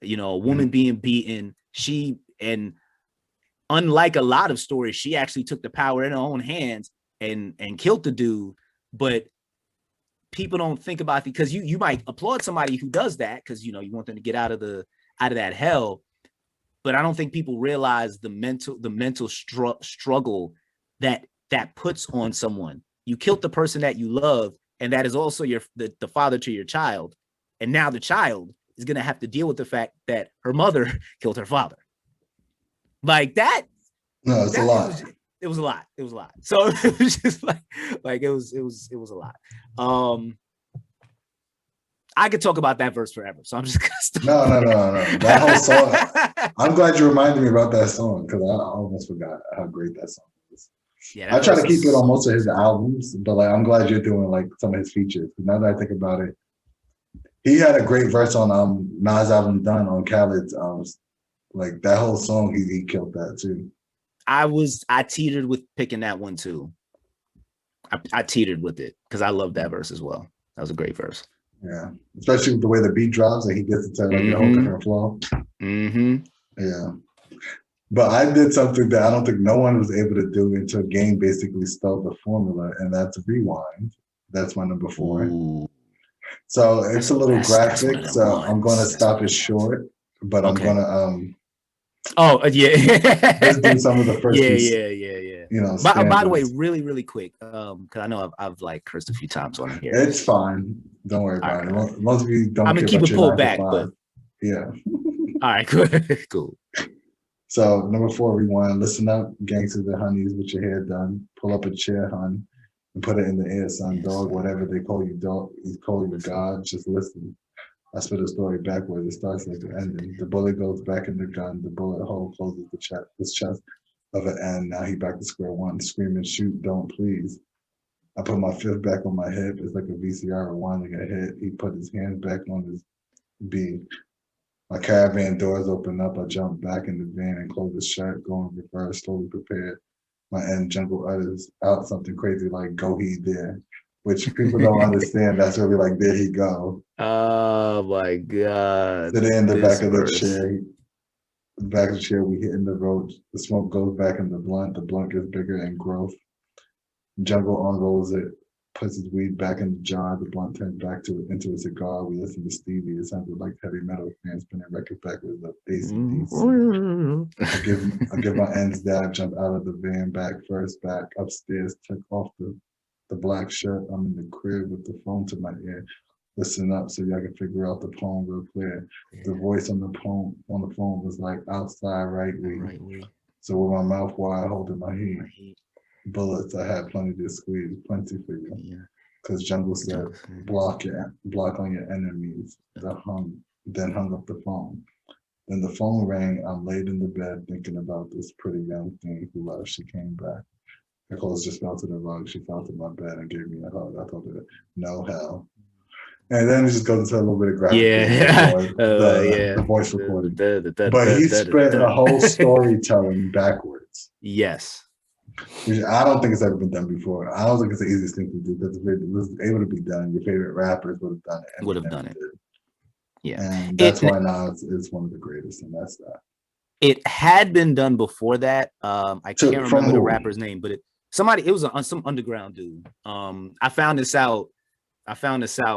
You know, a woman being beaten, and unlike a lot of stories, she actually took the power in her own hands and killed the dude. But people don't think about it, because you might applaud somebody who does that because, you know, you want them to get out of that hell. But I don't think people realize the mental struggle that puts on someone. You killed the person that you love, and that is also the father to your child. And now the child is going to have to deal with the fact that her mother killed her father. Like that. No, it's a lot. It was a lot. So it was just like it was a lot. I could talk about that verse forever, so I'm just gonna stop. No. That whole song. I'm glad you reminded me about that song, because I almost forgot how great that song is. Yeah, I try to keep it on most of his albums, but like I'm glad you're doing like some of his features. Now that I think about it, he had a great verse on Nas' album Done on Khaled's. Like that whole song, he killed that too. I teetered with picking that one too. I teetered with it because I love that verse as well. That was a great verse. Yeah, especially with the way the beat drops and he gets into like a whole different flow. Yeah, but I did something that I don't think no one was able to do until Game basically spelled the formula, and that's rewind. That's my number 4. Ooh. So it's a little That's one graphic, of them so I'm gonna ones. stop it short, but I'm Okay. gonna Oh yeah. just do some of the first few, Yeah. By the way, stanzas. really quick, because I know I've like cursed a few times on here. It's fine. Don't worry All about right. it. Most of you don't I'm gonna care keep about it your pulled 9 to back, 5. but Yeah. all right, cool. So number 4, rewind. Listen up, gangsters and honeys, with your hair done. Pull up a chair, hun, and put it in the air, son. Yes, Dog, whatever they call you, dog, you call you listen. God. Just listen. I spit a story backwards. It starts like the ending. The bullet goes back in the gun. The bullet hole closes his chest of an end. Now he back to square one, screaming, shoot, don't please. I put my fifth back on my hip. It's like a VCR rewinding a hit. He put his hands back on his B. My caravan doors open up. I jump back in the van and close the shut, going reverse, slowly prepared. My end jungle utters out something crazy like, go he there, which people don't understand. That's really like, there he go. Oh my God. Sitting in the This back of verse. the chair, we hit in the road. The smoke goes back in the blunt gets bigger in growth. Jungle unrolls it, puts his weed back in the jar. The blunt turns back into a cigar. We listen to Stevie. It sounded like heavy metal fans spinning records backwards of AC/DC. I give my ends dab, jump out of the van, back upstairs, took off the black shirt. I'm in the crib with the phone to my ear. Listen up so y'all can figure out the poem real clear. The voice on the phone was like, outside right wing. So with my mouth wide holding my heat. Bullets, I had plenty to squeeze, plenty for you. Because Jungle said, block on your enemies. Then hung up the phone. Then the phone rang. I'm laid in the bed thinking about this pretty young thing who left. She came back. Her clothes just fell to the rug. She fell to my bed and gave me a hug. I told her, no hell. And then it just goes into a little bit of graphic. The voice recording. But he spent the whole storytelling backwards. Yes. Which I don't think it's ever been done before. I don't think it's the easiest thing to do because if it was able to be done, your favorite rappers would have done it. Would have done it. Yeah. And that's why Nas is one of the greatest, and that's that. It had been done before that. I can't remember the rapper's name, but it was some underground dude. I found this out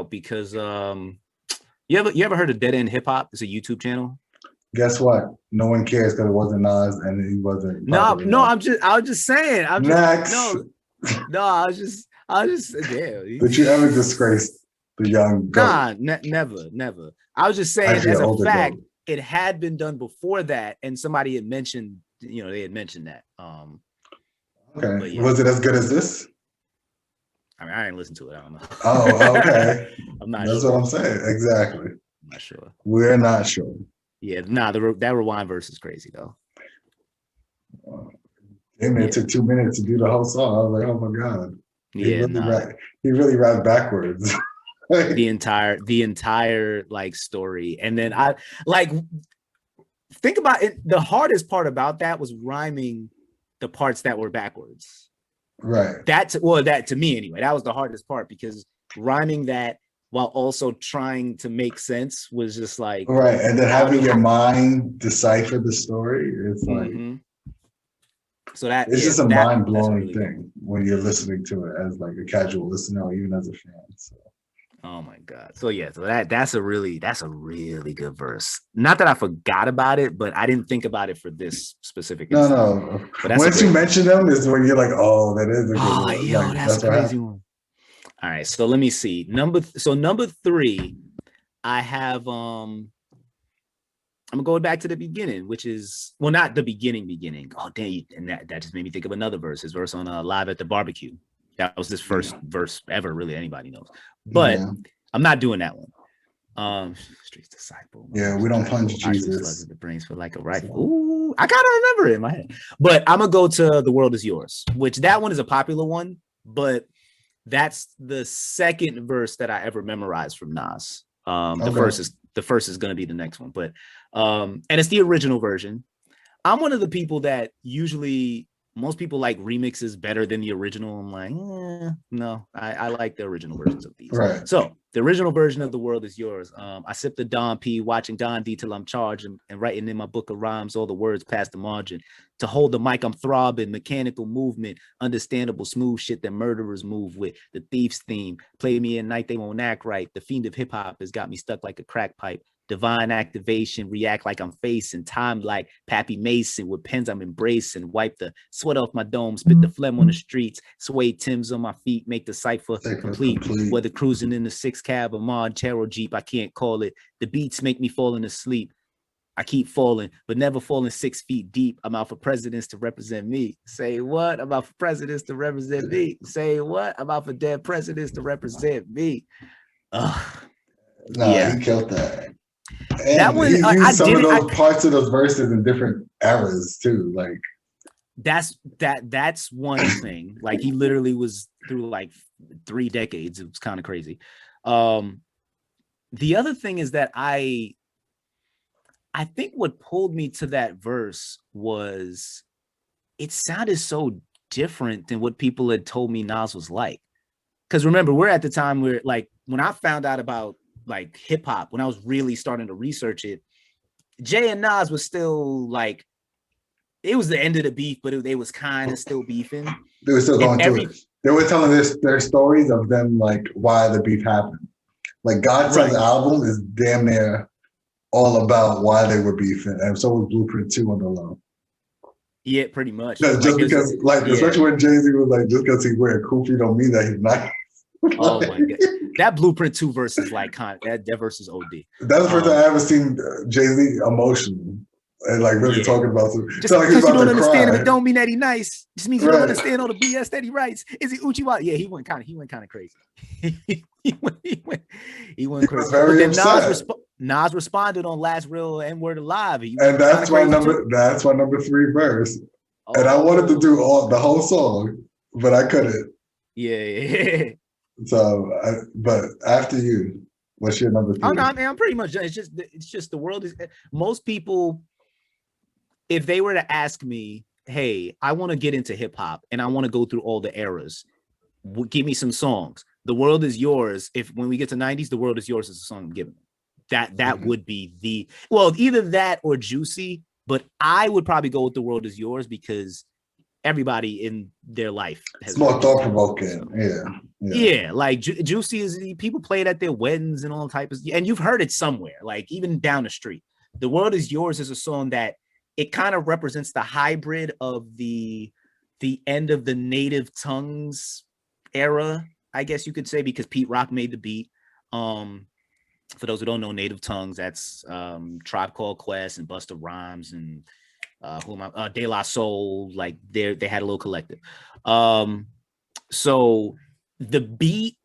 because you ever heard of Dead End Hip Hop? It's a YouTube channel. Guess what? No one cares because it wasn't Nas and he wasn't. No, I was just saying. Next. I was just damn. Did you ever disgrace the young goat? Nah, never. I was just saying as a fact, it had been done before that, and somebody had mentioned, they had mentioned that. Okay. Yeah. Was it as good as this? I mean, I didn't listen to it. I don't know. Oh, okay. I'm not That's sure. what I'm saying. Exactly. I'm not sure. We're not sure. Yeah, that rewind verse is crazy though. It took 2 minutes to do the whole song. I was like, oh my God. He really rapped backwards. the entire like story. And then I like think about it. The hardest part about that was rhyming the parts that were backwards. Right. That to me anyway, that was the hardest part because rhyming that while also trying to make sense was just like right. And then having your mind decipher the story, it's like so that it's just a mind-blowing thing when you're listening to it as like a casual listener or even as a fan. So. Oh my God. So that's a really good verse. Not that I forgot about it, but I didn't think about it for this specific instance. No. But once you mention them is when you're like, oh, that is a good one. Yo, that's a crazy one. All right, so let me see. Number 3, I have I'm going back to the beginning, which is not the beginning. Oh, dang, and that just made me think of another verse. His verse on Live at the Barbecue. That was his first verse ever, really anybody knows. But I'm not doing that one. Street's Disciple. Yeah, we don't punch Jesus. The brains feel like a rifle. Ooh, I gotta remember it in my head. But I'm gonna go to The World Is Yours, which that one is a popular one, but that's the second verse that I ever memorized from Nas. The first is gonna be the next one, but and it's the original version. I'm one of the people that usually most people like remixes better than the original. I'm like, no, I like the original versions of these. Right. So the original version of The World Is Yours. I sip the Don P, watching Don D till I'm charged, and writing in my book of rhymes all the words past the margin. To hold the mic, I'm throbbing, mechanical movement, understandable, smooth shit that murderers move with. The thief's theme, play me at night, they won't act right. The fiend of hip hop has got me stuck like a crack pipe. Divine activation, react like I'm facing time like Pappy Mason with pens I'm embracing. Wipe the sweat off my dome, spit the phlegm on the streets. Suede Timbs on my feet, make the cipher complete. Whether cruising in the 6 cab or Montero Jeep, I can't call it. The beats make me falling asleep. I keep falling, but never falling 6 feet deep. I'm out for presidents to represent me. Say what? I'm out for presidents to represent me. Say what? I'm out for dead presidents to represent me. He killed that. And that one, he used some of those parts of those verses in different eras too. Like that's one thing. Like he literally was through like 3 decades. It was kind of crazy. The other thing is that I think what pulled me to that verse was it sounded so different than what people had told me Nas was like. Because remember, we're at the time where like when I found out about like hip hop, when I was really starting to research it, Jay and Nas was still like, it was the end of the beef, but they was kind of still beefing. They were still going through it. They were telling their stories of them, like why the beef happened. Like Godson's album is damn near all about why they were beefing, and so was Blueprint 2 on the low. Yeah, pretty much. Just because, especially when Jay-Z was like, just because he's wearing kufi don't mean that he's not. Oh my god, that Blueprint 2 verse is like that verse is OD. That's the first time I ever seen Jay-Z emotional and like really talking about something. Just because you don't understand him, it don't mean that he nice. Just means you don't understand all the BS that he writes. Is he Uchiwa? Yeah, he went kind of crazy. he went crazy. But then Nas responded on Last Real N-Word Alive. And that's my number 3 verse. And I wanted to do the whole song, but I couldn't. Yeah. So, but after you, what's your number 3? I'm pretty much. It's just the world is. Most people, if they were to ask me, "Hey, I want to get into hip hop and I want to go through all the eras, give me some songs." The World Is Yours. When we get to 90s, The World Is Yours is the song I'm giving. That would be either that or Juicy. But I would probably go with The World Is Yours because everybody in their life has more thought-provoking. So. Yeah, like Juicy is, people play it at their weddings and all types of, and you've heard it somewhere, like even down the street. The World Is Yours is a song that it kind of represents the hybrid of the end of the Native Tongues era, I guess you could say, because Pete Rock made the beat. For those who don't know, Native Tongues, that's Tribe Called Quest and Busta Rhymes and De La Soul. Like they had a little collective. So the beat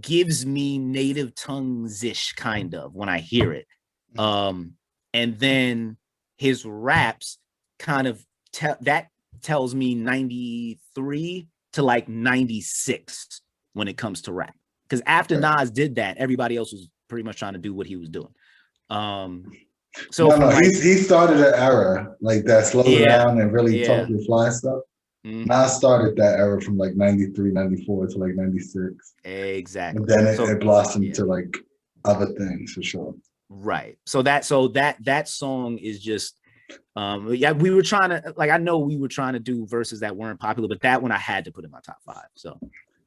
gives me Native Tongues-ish kind of when I hear it. And then his raps kind of tells me 93 to like 96 when it comes to rap. Because after Nas did that, everybody else was pretty much trying to do what he was doing. He started an era like that, slow down and really talk your fly stuff. Nas started that era from like 93, 94 to like 96. Exactly. And then it blossomed to like other things for sure. Right. So that song is just we were trying to, like, I know we were trying to do verses that weren't popular, but that one I had to put in my top 5. So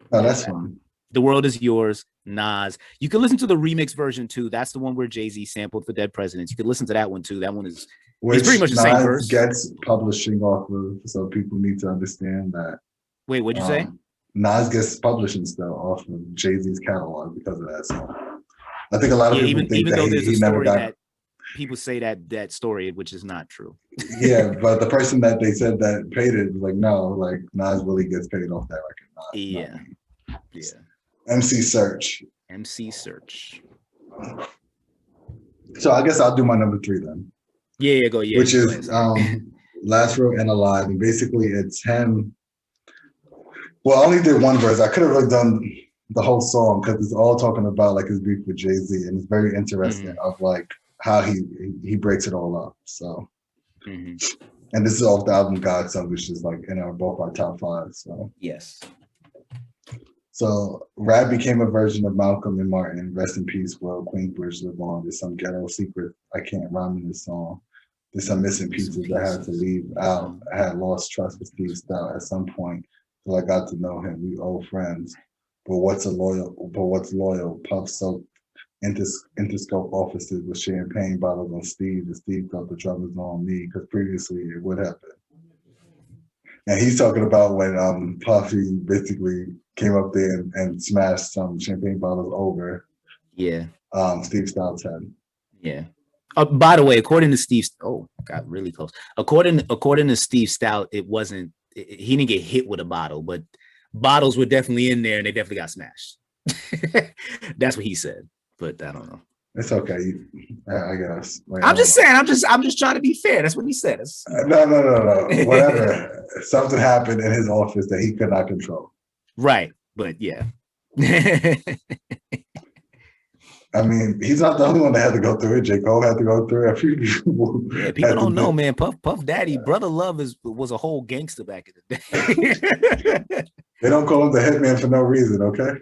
that's fine. The World Is Yours, Nas. You can listen to the remix version too. That's the one where Jay-Z sampled For Dead Presidents. You can listen to that one too. That one is it's pretty much the same verse. Gets publishing off of, so people need to understand that. Wait, what'd you say? Nas gets publishing stuff off of Jay-Z's catalog because of that song. I think a lot of people think even though there's a story that people say that story, which is not true. Yeah, but the person that they said that paid it was like, no, like Nas really gets paid off that record. Yeah. MC Search. So I guess I'll do my number 3 then. Yeah, go. Yeah, which is Last Real and Alive, and basically it's him. Well, I only did one verse. I could have really done the whole song because it's all talking about like his beef with Jay-Z, and it's very interesting of like how he breaks it all up. So And this is off the album Godson, which is like in both our top 5. Yes. So rap became a version of Malcolm and Martin. Rest in peace, Will. Queensbridge live on. There's some ghetto secret I can't rhyme in this song. There's some missing pieces that I had to leave out. I had lost trust with Steve Stout at some point till I got to know him. We old friends. But what's loyal? Puff soaked Interscope offices with champagne bottles on Steve, and Steve thought the drum was on me because previously it would have been. And he's talking about when Puffy basically came up there and smashed some champagne bottles over Steve Stout's head. Yeah. By the way, according to Steve, got really close. According to Steve Stout, it wasn't. He didn't get hit with a bottle, but bottles were definitely in there, and they definitely got smashed. That's what he said, but I don't know. It's okay, I guess. I'm just saying. I'm just trying to be fair. That's what he said. No. Whatever. Something happened in his office that he could not control. Right, but yeah. I mean, he's not the only one that had to go through it. J. Cole had to go through it. A few people. Yeah, people don't know, man. Puff Daddy, Brother Love was a whole gangster back in the day. They don't call him the hitman for no reason, okay?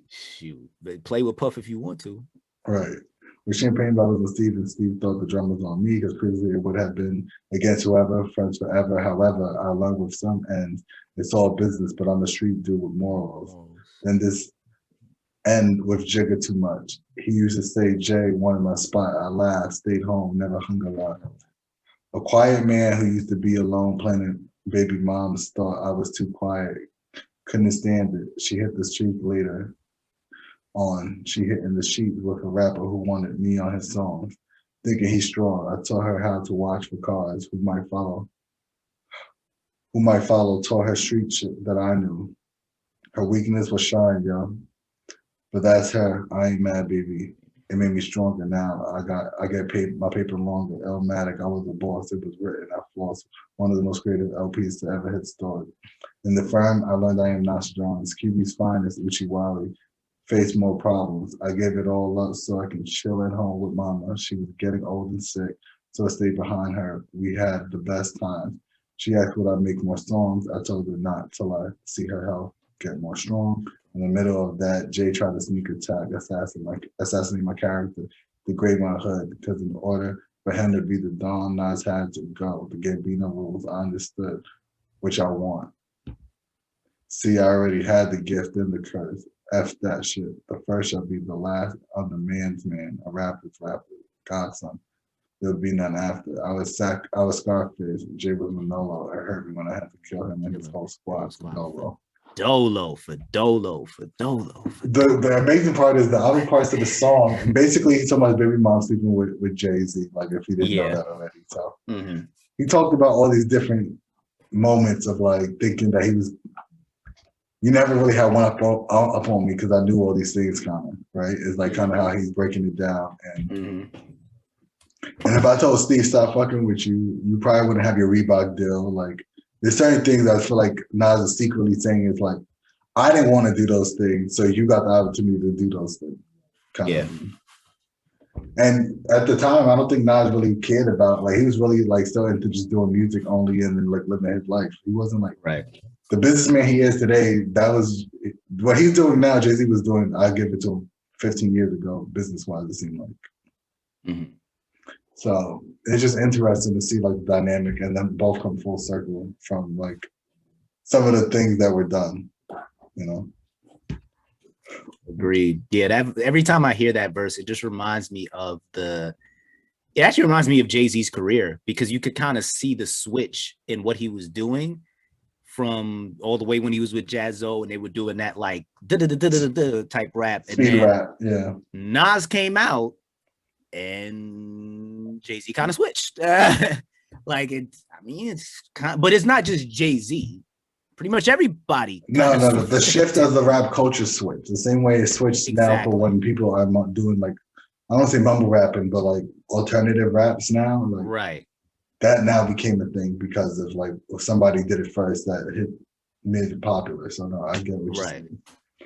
Shoot, but play with Puff if you want to. Right. With champagne bottles with Steve, and Steve thought the drum was on me because previously it would have been against whoever, friends forever. However, I learned with some ends, it's all business, but I'm a street dude with morals. Then this end with Jigga too much. He used to say, Jay wanted my spot. I laughed, stayed home, never hung a lot. A quiet man who used to be alone playing baby moms thought I was too quiet. Couldn't stand it. She hit the street later on. She hit in the sheets with a rapper who wanted me on his songs. Thinking he's strong, I taught her how to watch for cars who might follow, taught her street shit that I knew. Her weakness was shine, yo. But that's her. I ain't mad, baby. It made me stronger now. I get paid my paper longer. Elmatic, I was a boss. It was written. I flossed. One of the most creative LPs to ever hit story. In the firm, I learned I am not strong. QB's finest, Uchi Wally. Face more problems. I gave it all up so I can chill at home with mama. She was getting old and sick, so I stayed behind her. We had the best times. She asked would I make more songs. I told her not till I see her health get more strong. In the middle of that, Jay tried to sneak attack, assassinate my character, degrade my hood, because in order for him to be the Don, Nas had to go. The Gambino rules, I understood, which I want. See, I already had the gift and the curse. F that shit. The first shall be the last. I'm the man's man, a rapper's rapper, godson. There'll be none after. I was Scarface. Jay was Manolo. It hurt me when I had to kill him and his whole squad for Dolo. Dolo. The amazing part is the other parts of the song. And basically, he's talking about his baby mom sleeping with Jay-Z, like if he didn't know that already. So he talked about all these different moments of like thinking that he was. You never really had one up on me because I knew all these things coming, right? It's like kind of how he's breaking it down. And if I told Steve, stop fucking with you, you probably wouldn't have your Reebok deal. Like, there's certain things I feel like Nas is secretly saying is like, I didn't want to do those things, so you got the opportunity to do those things. Kind of. And at the time, I don't think Nas really cared about, like, he was really like still into just doing music only and then like living his life. He wasn't like, the businessman he is today, that was what he's doing now. Jay-Z was doing, I give it to him 15 years ago, business-wise, it seemed like. So it's just interesting to see like the dynamic and then both come full circle from like some of the things that were done, you know? Agreed. Yeah, every time I hear that verse, it just reminds me of it actually reminds me of Jay-Z's career because you could kind of see the switch in what he was doing from all the way when he was with Jazzo and they were doing that like type rap. And speed rap, yeah. Nas came out and Jay-Z kind of switched. Like it's kind of, but it's not just Jay-Z. Pretty much everybody. No. The shift of the rap culture switch. The same way it switched now for when people are doing like, I don't say mumble rapping, but like alternative raps now. Like, right. That now became a thing because of like if somebody did it first that made it popular. So no, I get what you're saying.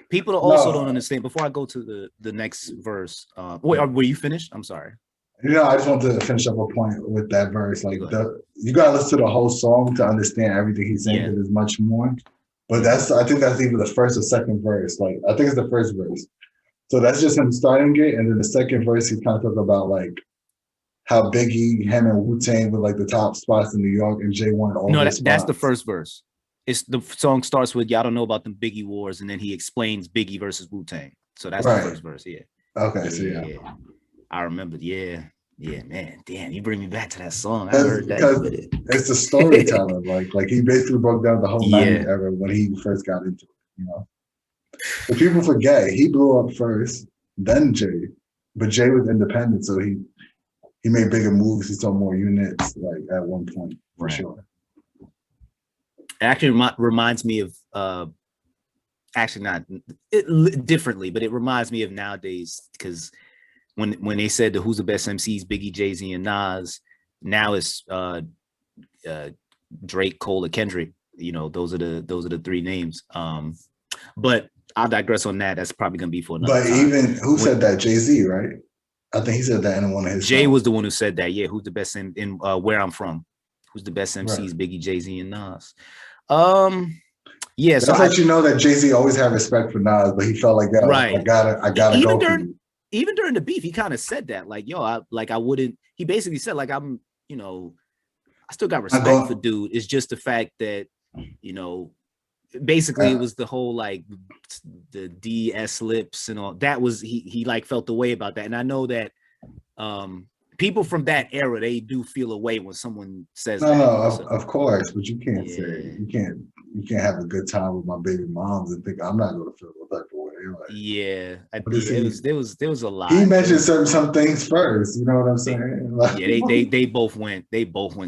People also don't understand. Before I go to the next verse, wait, were you finished? I'm sorry. I just want to finish up a point with that verse. Like you gotta listen to the whole song to understand everything he's saying because there's much more. But I think that's either the first or second verse. Like I think it's the first verse. So that's just him starting it, and then the second verse he's kind of talking about like how Biggie, him, and Wu-Tang were like the top spots in New York, and Jay wanted all those spots. That's the first verse. It's the song starts with y'all don't know about the Biggie wars, and then he explains Biggie versus Wu-Tang. So that's the first verse. Yeah. Okay. So yeah. I remember. Yeah, man. Damn, you bring me back to that song. I heard that. Because it's the storytelling. like he basically broke down the whole 90s era when he first got into it. But people forget he blew up first, then Jay. But Jay was independent, so he made bigger moves. He sold more units, like at one point for sure. It actually reminds me of actually not differently, but it reminds me of nowadays because when they said who's the best MCs, Biggie, Jay-Z, and Nas, now it's Drake, Cole, or Kendrick. Those are the three names. But I'll digress on that. That's probably gonna be for another time. Even who said that? Jay-Z, right? I think he said that in one of his Jay songs. Was the one who said that. Yeah, who's the best in where I'm from? Who's the best MCs? Right. Biggie, Jay-Z, and Nas. Yeah, that's so you know that Jay-Z always had respect for Nas, but he felt like that. Right. I gotta even go during, even during the beef, he kind of said that, like, yo, I wouldn't. He basically said, like, I'm, I still got respect for dude. It's just the fact that, basically it was the whole like the DS lips and all that was he like felt the way about that. And I know that people from that era, they do feel a way when someone says of course, but you can't say you can't have a good time with my baby moms and think I'm not going to feel no type of way. Like, there was a lot. He mentioned some things first. You know what I'm saying? Like, they both went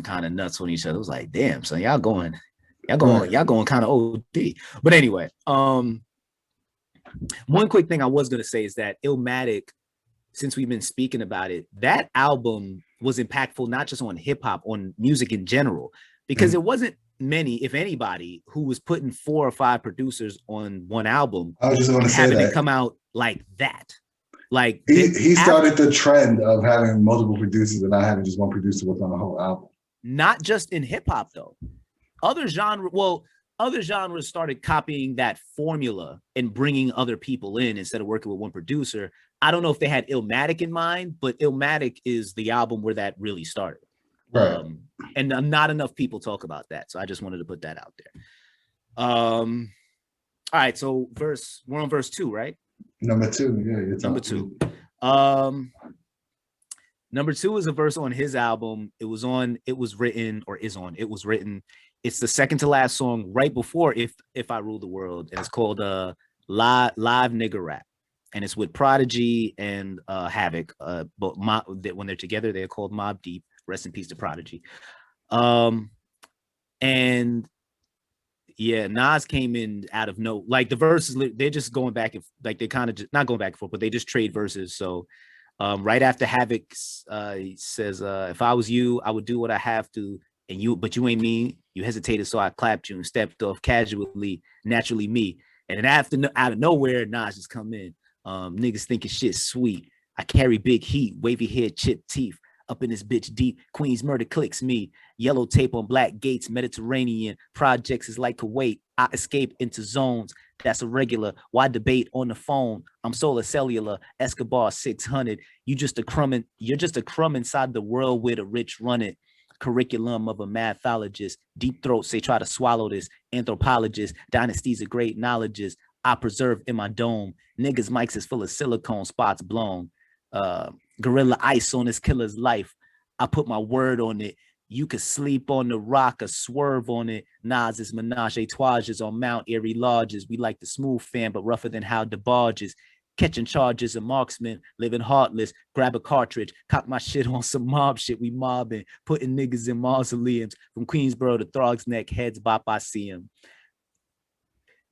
kind of nuts on each other. It was like, damn, son, y'all going kind of OD. But anyway, one quick thing I was gonna say is that Illmatic, since we've been speaking about it, that album was impactful not just on hip hop, on music in general, because there wasn't many, if anybody, who was putting 4 or 5 producers on one album. I was just gonna say having it come out like that. Like he started the trend of having multiple producers and not having just one producer work on the whole album. Not just in hip hop though. Other genres started copying that formula and bringing other people in instead of working with one producer. I don't know if they had Illmatic in mind, but Illmatic is the album where that really started. Right. And not enough people talk about that. So I just wanted to put that out there. All right. So we're on verse 2, right? Number 2. Yeah. Number 2. Number 2 is a verse on his album. It was written. It's the second to last song right before If I Rule the World. And it's called Live Nigga Rap. And it's with Prodigy and Havoc. But when they're together, they're called Mobb Deep. Rest in peace to Prodigy. And yeah, Nas came in out of no, like the verses, they're just going back and like they kind of just not going back and forth, but they just trade verses. So right after Havoc he says, if I was you, I would do what I have to, but you ain't me. You hesitated, so I clapped you and stepped off casually, naturally me. And then out of nowhere, Nas just come in. Niggas thinking shit sweet. I carry big heat, wavy hair, chipped teeth. Up in this bitch deep, Queen's murder clicks me. Yellow tape on black gates, Mediterranean. Projects is like Kuwait. I escape into zones. That's irregular. Why debate on the phone? I'm solar cellular, Escobar 600. You're just a crumb inside the world where the rich run it. Curriculum of a mathologist. Deep throats, they try to swallow this. Anthropologist, dynasties of great knowledges. I preserve in my dome. Niggas' mics is full of silicone, spots blown. Gorilla ice on this killer's life. I put my word on it. You could sleep on the rock or swerve on it. Nas is menage a trois on Mount Airy Lodges. We like the smooth fan, but rougher than how the barges. Catching charges, a marksman, living heartless. Grab a cartridge, cock my shit on some mob shit. We mobbing, putting niggas in mausoleums. From Queensboro to Throg's Neck, heads bop, I see him.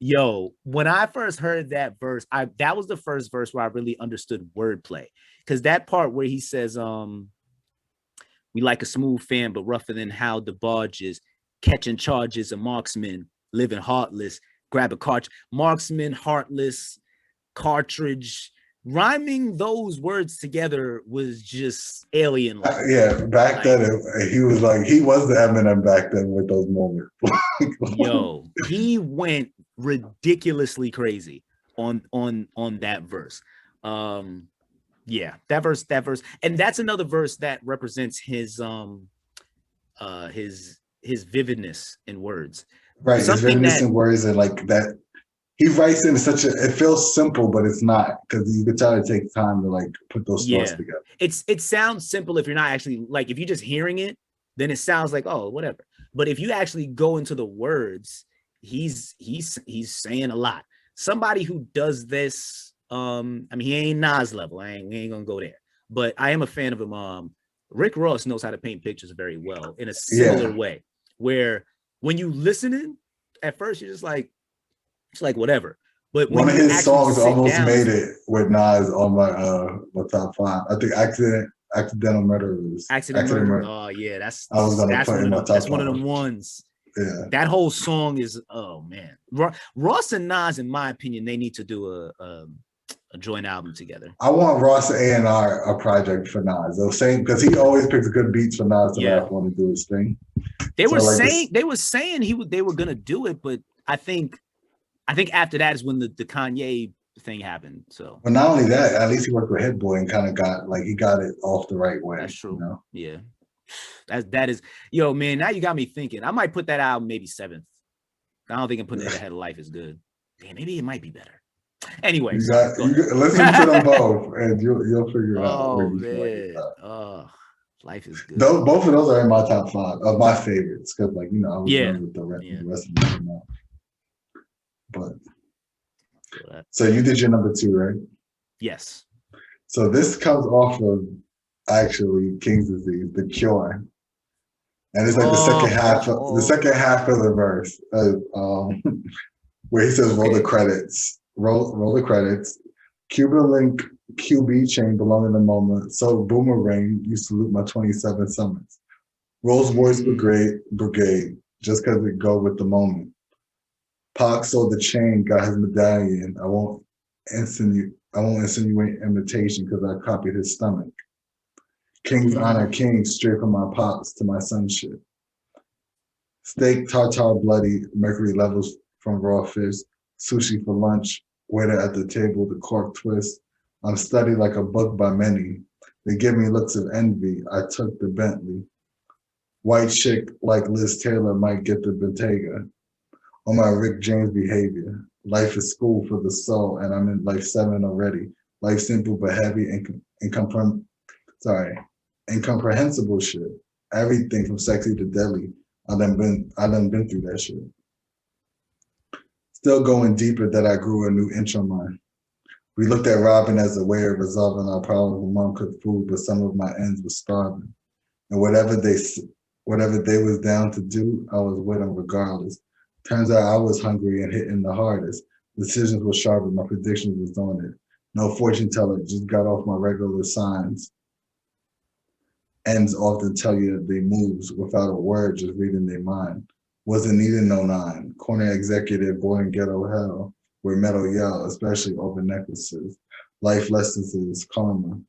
Yo, when I first heard that verse, that was the first verse where I really understood wordplay. Because that part where he says, we like a smooth fan, but rougher than how the barges, catching charges, a marksman, living heartless, grab a cartridge. Marksman, heartless, cartridge, rhyming those words together was just alien. Yeah, back then he was the Eminem back then with those moments. Yo, he went ridiculously crazy on that verse. Yeah, that verse, and that's another verse that represents his vividness in words. Right, his vividness in words, and like that he writes in such it feels simple, but it's not, because you could tell it takes time to like put those thoughts together. It sounds simple if you're not actually, like, if you're just hearing it, then it sounds like, oh, whatever. But if you actually go into the words, he's saying a lot. Somebody who does this, I mean, he ain't Nas level. We ain't gonna go there. But I am a fan of him. Rick Ross knows how to paint pictures very well in a similar way, where when you listening at first, you're just like, it's like whatever. But when one of his songs almost made it with Nas on my top 5. I think Accidental Murderers. Accidental Murder. Oh yeah, that's one of them ones. Yeah, that whole song is, oh man. Ross and Nas, in my opinion, they need to do a joint album together. I want Ross A&R a project for Nas. They were saying, because he always picks good beats for Nas to want to do his thing. They were saying they were gonna do it, but I think after that is when the Kanye thing happened. So, but not only that, at least he worked with Hit Boy and kind of got it off the right way. That's true. You know? Yeah. That is, yo, man, now you got me thinking. I might put that album maybe 7th. I don't think I'm putting it ahead of Life is Good. Damn, maybe it might be better. Anyway, listen to them both, and you'll figure it out. Oh man, Life is Good. Both of those are in my top 5 of my favorites, because, like, you know, I was done with the rest of them now. But so you did your number 2, right? Yes. So this comes off of actually King's Disease, The Cure, and it's like the second half of the verse, where he says, "Roll the credits, roll the credits. Cuban link, QB chain belonging to moment. So boomerang, you salute my 27 summons. Rolls Royce brigade, just because it go with the moment. Pac sold the chain, got his medallion. I won't insinuate imitation because I copied his stomach. King's honor, king, straight from my pops to my sonship. Steak, tartar, bloody, mercury levels from raw fish. Sushi for lunch, waiter at the table, the cork twist. I'm studied like a book by many. They give me looks of envy. I took the Bentley. White chick like Liz Taylor might get the Bottega. On my Rick James behavior. Life is school for the soul, and I'm in life 7 already. Life simple but heavy and incomprehensible shit. Everything from sexy to deadly. I done been through that shit. Still going deeper that I grew a new inch on mine. We looked at Robin as a way of resolving our problems when mom cooked food, but some of my ends were starving. And whatever they was down to do, I was with them regardless. Turns out I was hungry and hitting the hardest. Decisions were sharp and my predictions was on it. No fortune teller, just got off my regular signs. Ends often tell you they moves without a word, just reading their mind. Wasn't needing no 9. Corner executive, born in ghetto hell, where metal yell, especially over necklaces. Life lessons is karma.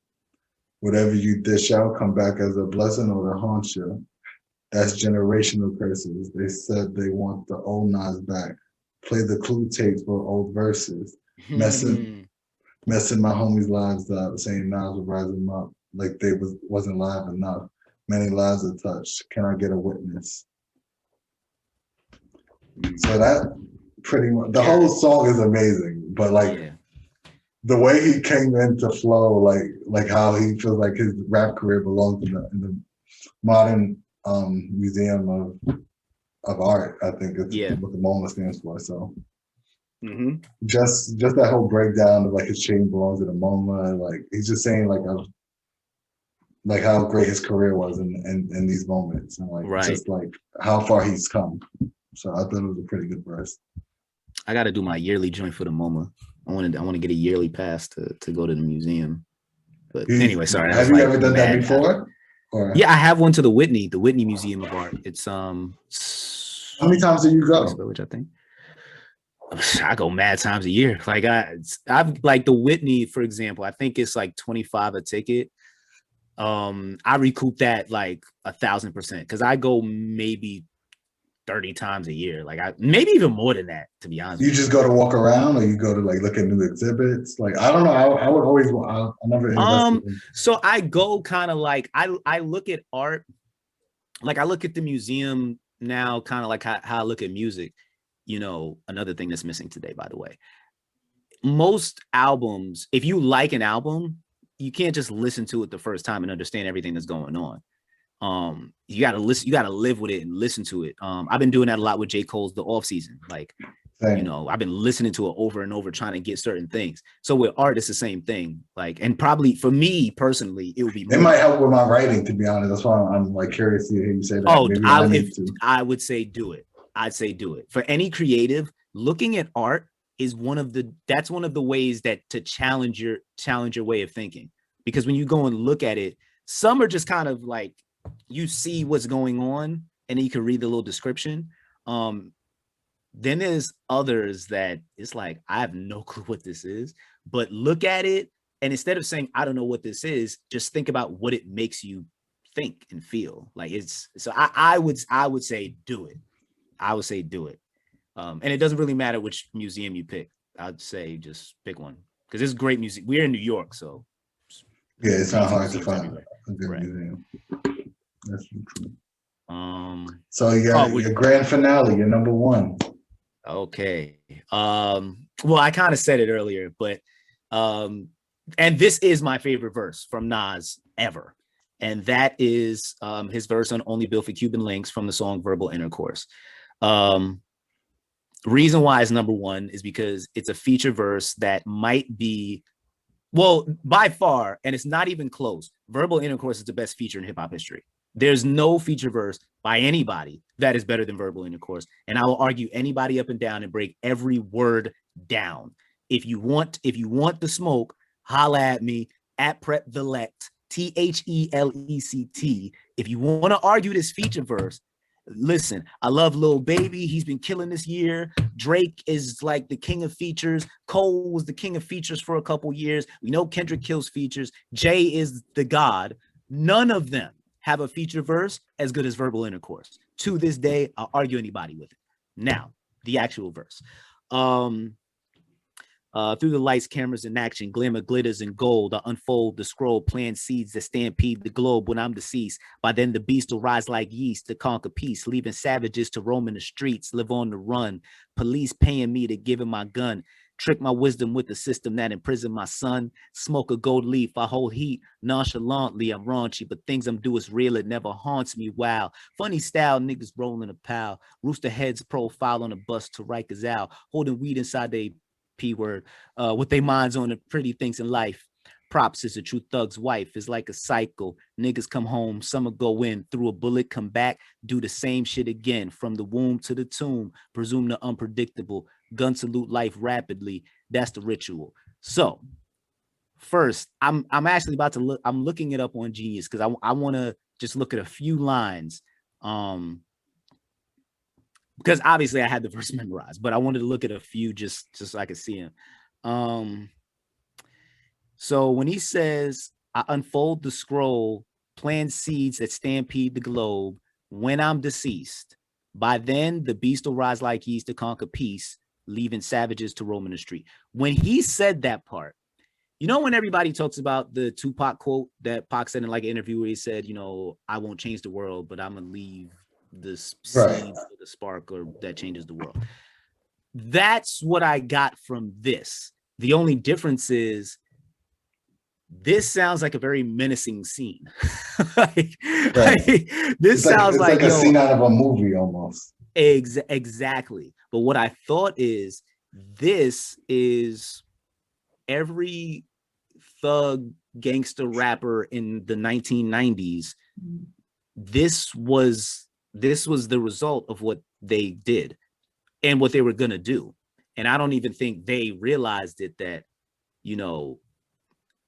Whatever you dish out, come back as a blessing or to haunt you. That's generational curses. They said they want the old Nas back. Play the clue tapes for old verses. Messing my homies' lives up, saying Nas will rise them up like they wasn't live enough. Many lives are touched. Can I get a witness? So that pretty much, the whole song is amazing, but the way he came into flow, like how he feels like his rap career belongs in the modern museum of art, I think it's what the MoMA stands for. So just that whole breakdown of like his chain belongs in the MoMA, like he's just saying like how great his career was in these moments, and just like how far he's come. So I thought it was a pretty good verse. I got to do my yearly joint for the MoMA. I want to get a yearly pass to go to the museum. But anyway, sorry. Have you ever done that before? Yeah, I have one to the Whitney Museum of Art. It's how many times do you go? Which I think I go mad times a year. Like I've like the Whitney, for example, I think it's like 25 a ticket. I recoup that like 1,000% because I go maybe 30 times a year. Like I maybe even more than that, to be honest. You just go to walk around, or you go to like look at new exhibits? Like I don't know. I would always. I never invested in. So I go kind of like I look at art, like I look at the museum now, kind of like how I look at music. You know, another thing that's missing today, by the way. Most albums, if you like an album, you can't just listen to it the first time and understand everything that's going on. You got to listen, you got to live with it and listen to it. I've been doing that a lot with J. Cole's The Off Season. Like, Same. you know, I've been listening to it over and over, trying to get certain things. So with art, it's the same thing. Like, and probably for me personally, it would be. It might help with my writing, to be honest. That's why I'm like curious to hear you say that. Oh, Maybe I would say do it. I'd say do it. For any creative, looking at art is one of the ways that to challenge your way of thinking. Because when you go and look at it, some are just kind of like you see what's going on and then you can read the little description. Then there's others that it's like, I have no clue what this is, but look at it. And instead of saying, I don't know what this is, just think about what it makes you think and feel. Like it's, so I would say do it. I would say do it. And it doesn't really matter which museum you pick. I'd say just pick one because it's great music. We're in New York, so yeah, it's not hard to find a good museum. That's true. So your grand finale, your number one. Okay. Well, I kind of said it earlier, but and this is my favorite verse from Nas ever, and that is his verse on "Only Built for Cuban Links" from the song "Verbal Intercourse." Reason why it's number one is because it's a feature verse that might be, well, by far, and it's not even close. Verbal Intercourse is the best feature in hip hop history. There's no feature verse by anybody that is better than Verbal Intercourse. And I will argue anybody up and down and break every word down. If you want the smoke, holla at me at PrepVelect, THELECT. If you want to argue this feature verse, listen, I love Lil Baby. He's been killing this year. Drake is like the king of features. Cole was the king of features for a couple years. We know Kendrick kills features. Jay is the god. None of them have a feature verse as good as Verbal Intercourse. To this day, I'll argue anybody with it. Now, the actual verse. Through the lights, cameras in action, glamour glitters in gold. I unfold the scroll, plant seeds that stampede the globe when I'm deceased. By then the beast will rise like yeast to conquer peace, leaving savages to roam in the streets, live on the run. Police paying me to give him my gun. Trick my wisdom with the system that imprisoned my son. Smoke a gold leaf, I hold heat nonchalantly. I'm raunchy, but things I'm do is real. It never haunts me. Wow, funny style, niggas rolling a pal. Rooster heads profile on a bus to Rikers out, holding weed inside they P word, with their minds on the pretty things in life. Props is a true thug's wife. Is like a cycle. Niggas come home, summer go in, through a bullet, come back, do the same shit again. From the womb to the tomb, presume the unpredictable. Gun salute life rapidly. That's the ritual. So first, I'm actually about to look. I'm looking it up on Genius because I want to just look at a few lines. Because obviously I had the verse memorized, but I wanted to look at a few just so I could see him. So when he says, I unfold the scroll, plant seeds that stampede the globe, when I'm deceased, by then the beast will rise like yeast to conquer peace, leaving savages to roam in the street. When he said that part, you know, when everybody talks about the Tupac quote that Pac said in like an interview where he said, you know, I won't change the world, but I'm going to leave the seeds or the spark or that changes the world. That's what I got from this. The only difference is this sounds like a very menacing scene. This sounds like a scene out of a movie almost. Exactly. But what I thought is this is every thug gangster rapper in the 1990s. This was the result of what they did and what they were going to do. And I don't even think they realized it, that, you know,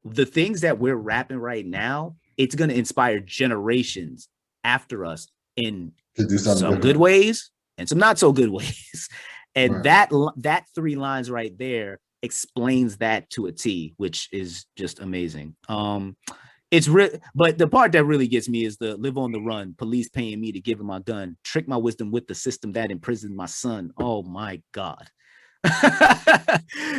the things that we're rapping right now, it's going to inspire generations after us in to do some good ways and some not so good ways. And that 3 lines right there explains that to a T, which is just amazing. It's but the part that really gets me is the live on the run, police paying me to give him my gun, trick my wisdom with the system that imprisoned my son. Oh my God.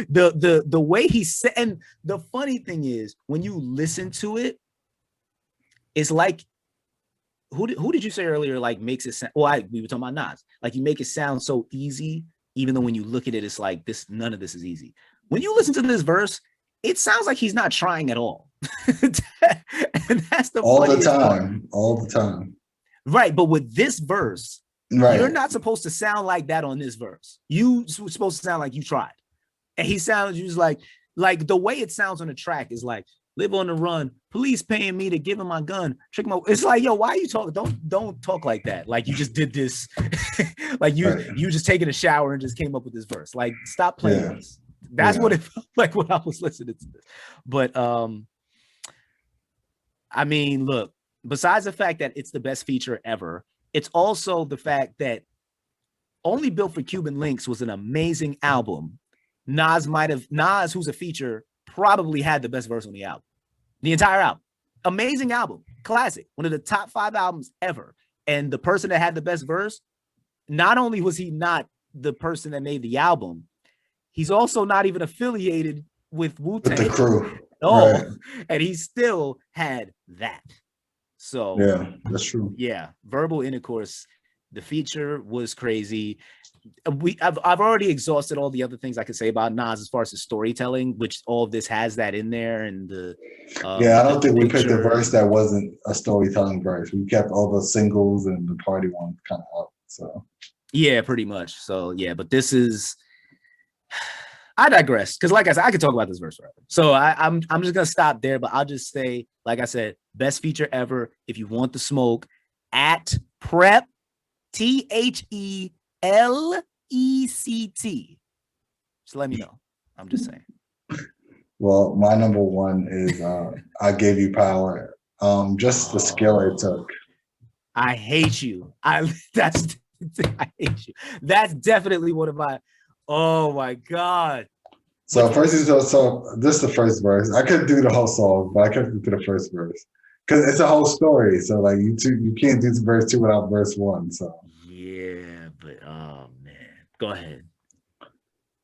The way he said, and the funny thing is when you listen to it, it's like, who did you say earlier, like makes it sound, we were talking about Nas, like you make it sound so easy, even though when you look at it, it's like this, none of this is easy. When you listen to this verse, it sounds like he's not trying at all. And that's the all the time. Right. But with this verse, you're not supposed to sound like that on this verse. You supposed to sound like you tried. And he sounds just like the way it sounds on the track is like, live on the run, police paying me to give him my gun, trick my, it's like, yo, why are you talking? Don't talk like that. Like you just did this. Like you just taking a shower and just came up with this verse. Like, stop playing this. That's what it felt like when I was listening to this. But I mean, look, besides the fact that it's the best feature ever, it's also the fact that Only Built for Cuban Links was an amazing album. Nas, who's a feature, probably had the best verse on the album. The entire album. Amazing album. Classic. One of the top 5 albums ever. And the person that had the best verse, not only was he not the person that made the album, he's also not even affiliated with Wu-Tang. With the crew. Oh, right. And he still had that. So yeah, that's true. Yeah, Verbal Intercourse, the feature was crazy. I've already exhausted all the other things I could say about Nas as far as the storytelling, which all of this has that in there. And I don't think we picked a verse that wasn't a storytelling verse. We kept all the singles and the party ones kind of out. So yeah, pretty much. So yeah, but this is, I digress, because like I said, I could talk about this verse forever. So I'm just gonna stop there, but I'll just say, like I said, best feature ever. If you want the smoke, at Prep, THELECT. Just let me know. I'm just saying. Well, my number one is I Gave You Power. Just the skill it took. I hate you. I hate you. That's definitely one of my, oh my God. So first, so this is the first verse. I couldn't do the whole song, but I kept it to the first verse because it's a whole story. So like you can't do verse 2 without verse 1. So yeah, but oh man, go ahead.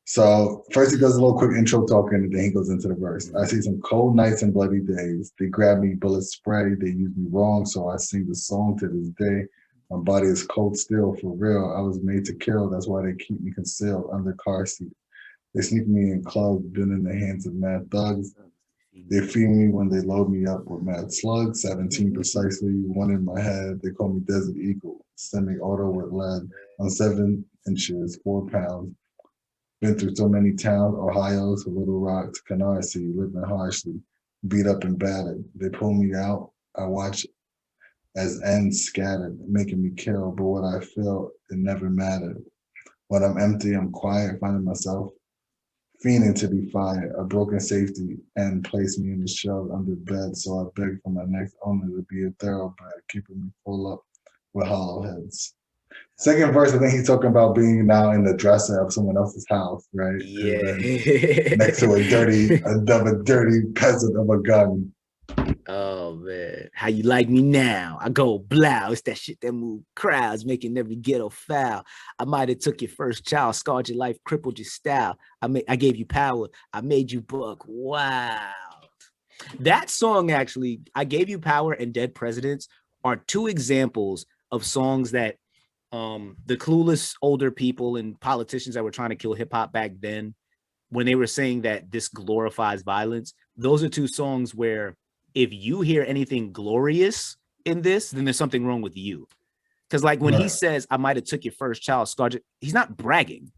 So first he does a little quick intro talking, and then he goes into the verse. I see some cold nights and bloody days. They grab me, bullets spray. They use me wrong, so I sing the song to this day. My body is cold still, for real. I was made to kill. That's why they keep me concealed under car seat. They sneak me in clubs, been in the hands of mad thugs. They feed me when they load me up with mad slugs. 17 precisely, one in my head. They call me Desert Eagle. Semi-auto with lead on 7 inches, 4 pounds. Been through so many towns, Ohio to Little Rock to Canarsie, living harshly, beat up and battered. They pull me out. I watch as ends scattered, making me kill. But what I feel, it never mattered. When I'm empty, I'm quiet, finding myself fiending to be fired. A broken safety and place me in the shell under bed. So I beg for my next owner to be a thoroughbred, keeping me full up with hollow heads. Second verse, I think he's talking about being now in the dresser of someone else's house, right? Yeah. Next to a dirty peasant of a gun. Oh man, how you like me now? I go blow. It's that shit that move crowds, making every ghetto foul. I might have took your first child, scarred your life, crippled your style. I gave you power. I made you buck. Wow. That song actually, I Gave You Power and Dead Presidents are 2 examples of songs that the clueless older people and politicians that were trying to kill hip hop back then, when they were saying that this glorifies violence, those are 2 songs where if you hear anything glorious in this, then there's something wrong with you. Because like when he says, I might have took your first child, scarred, he's not bragging.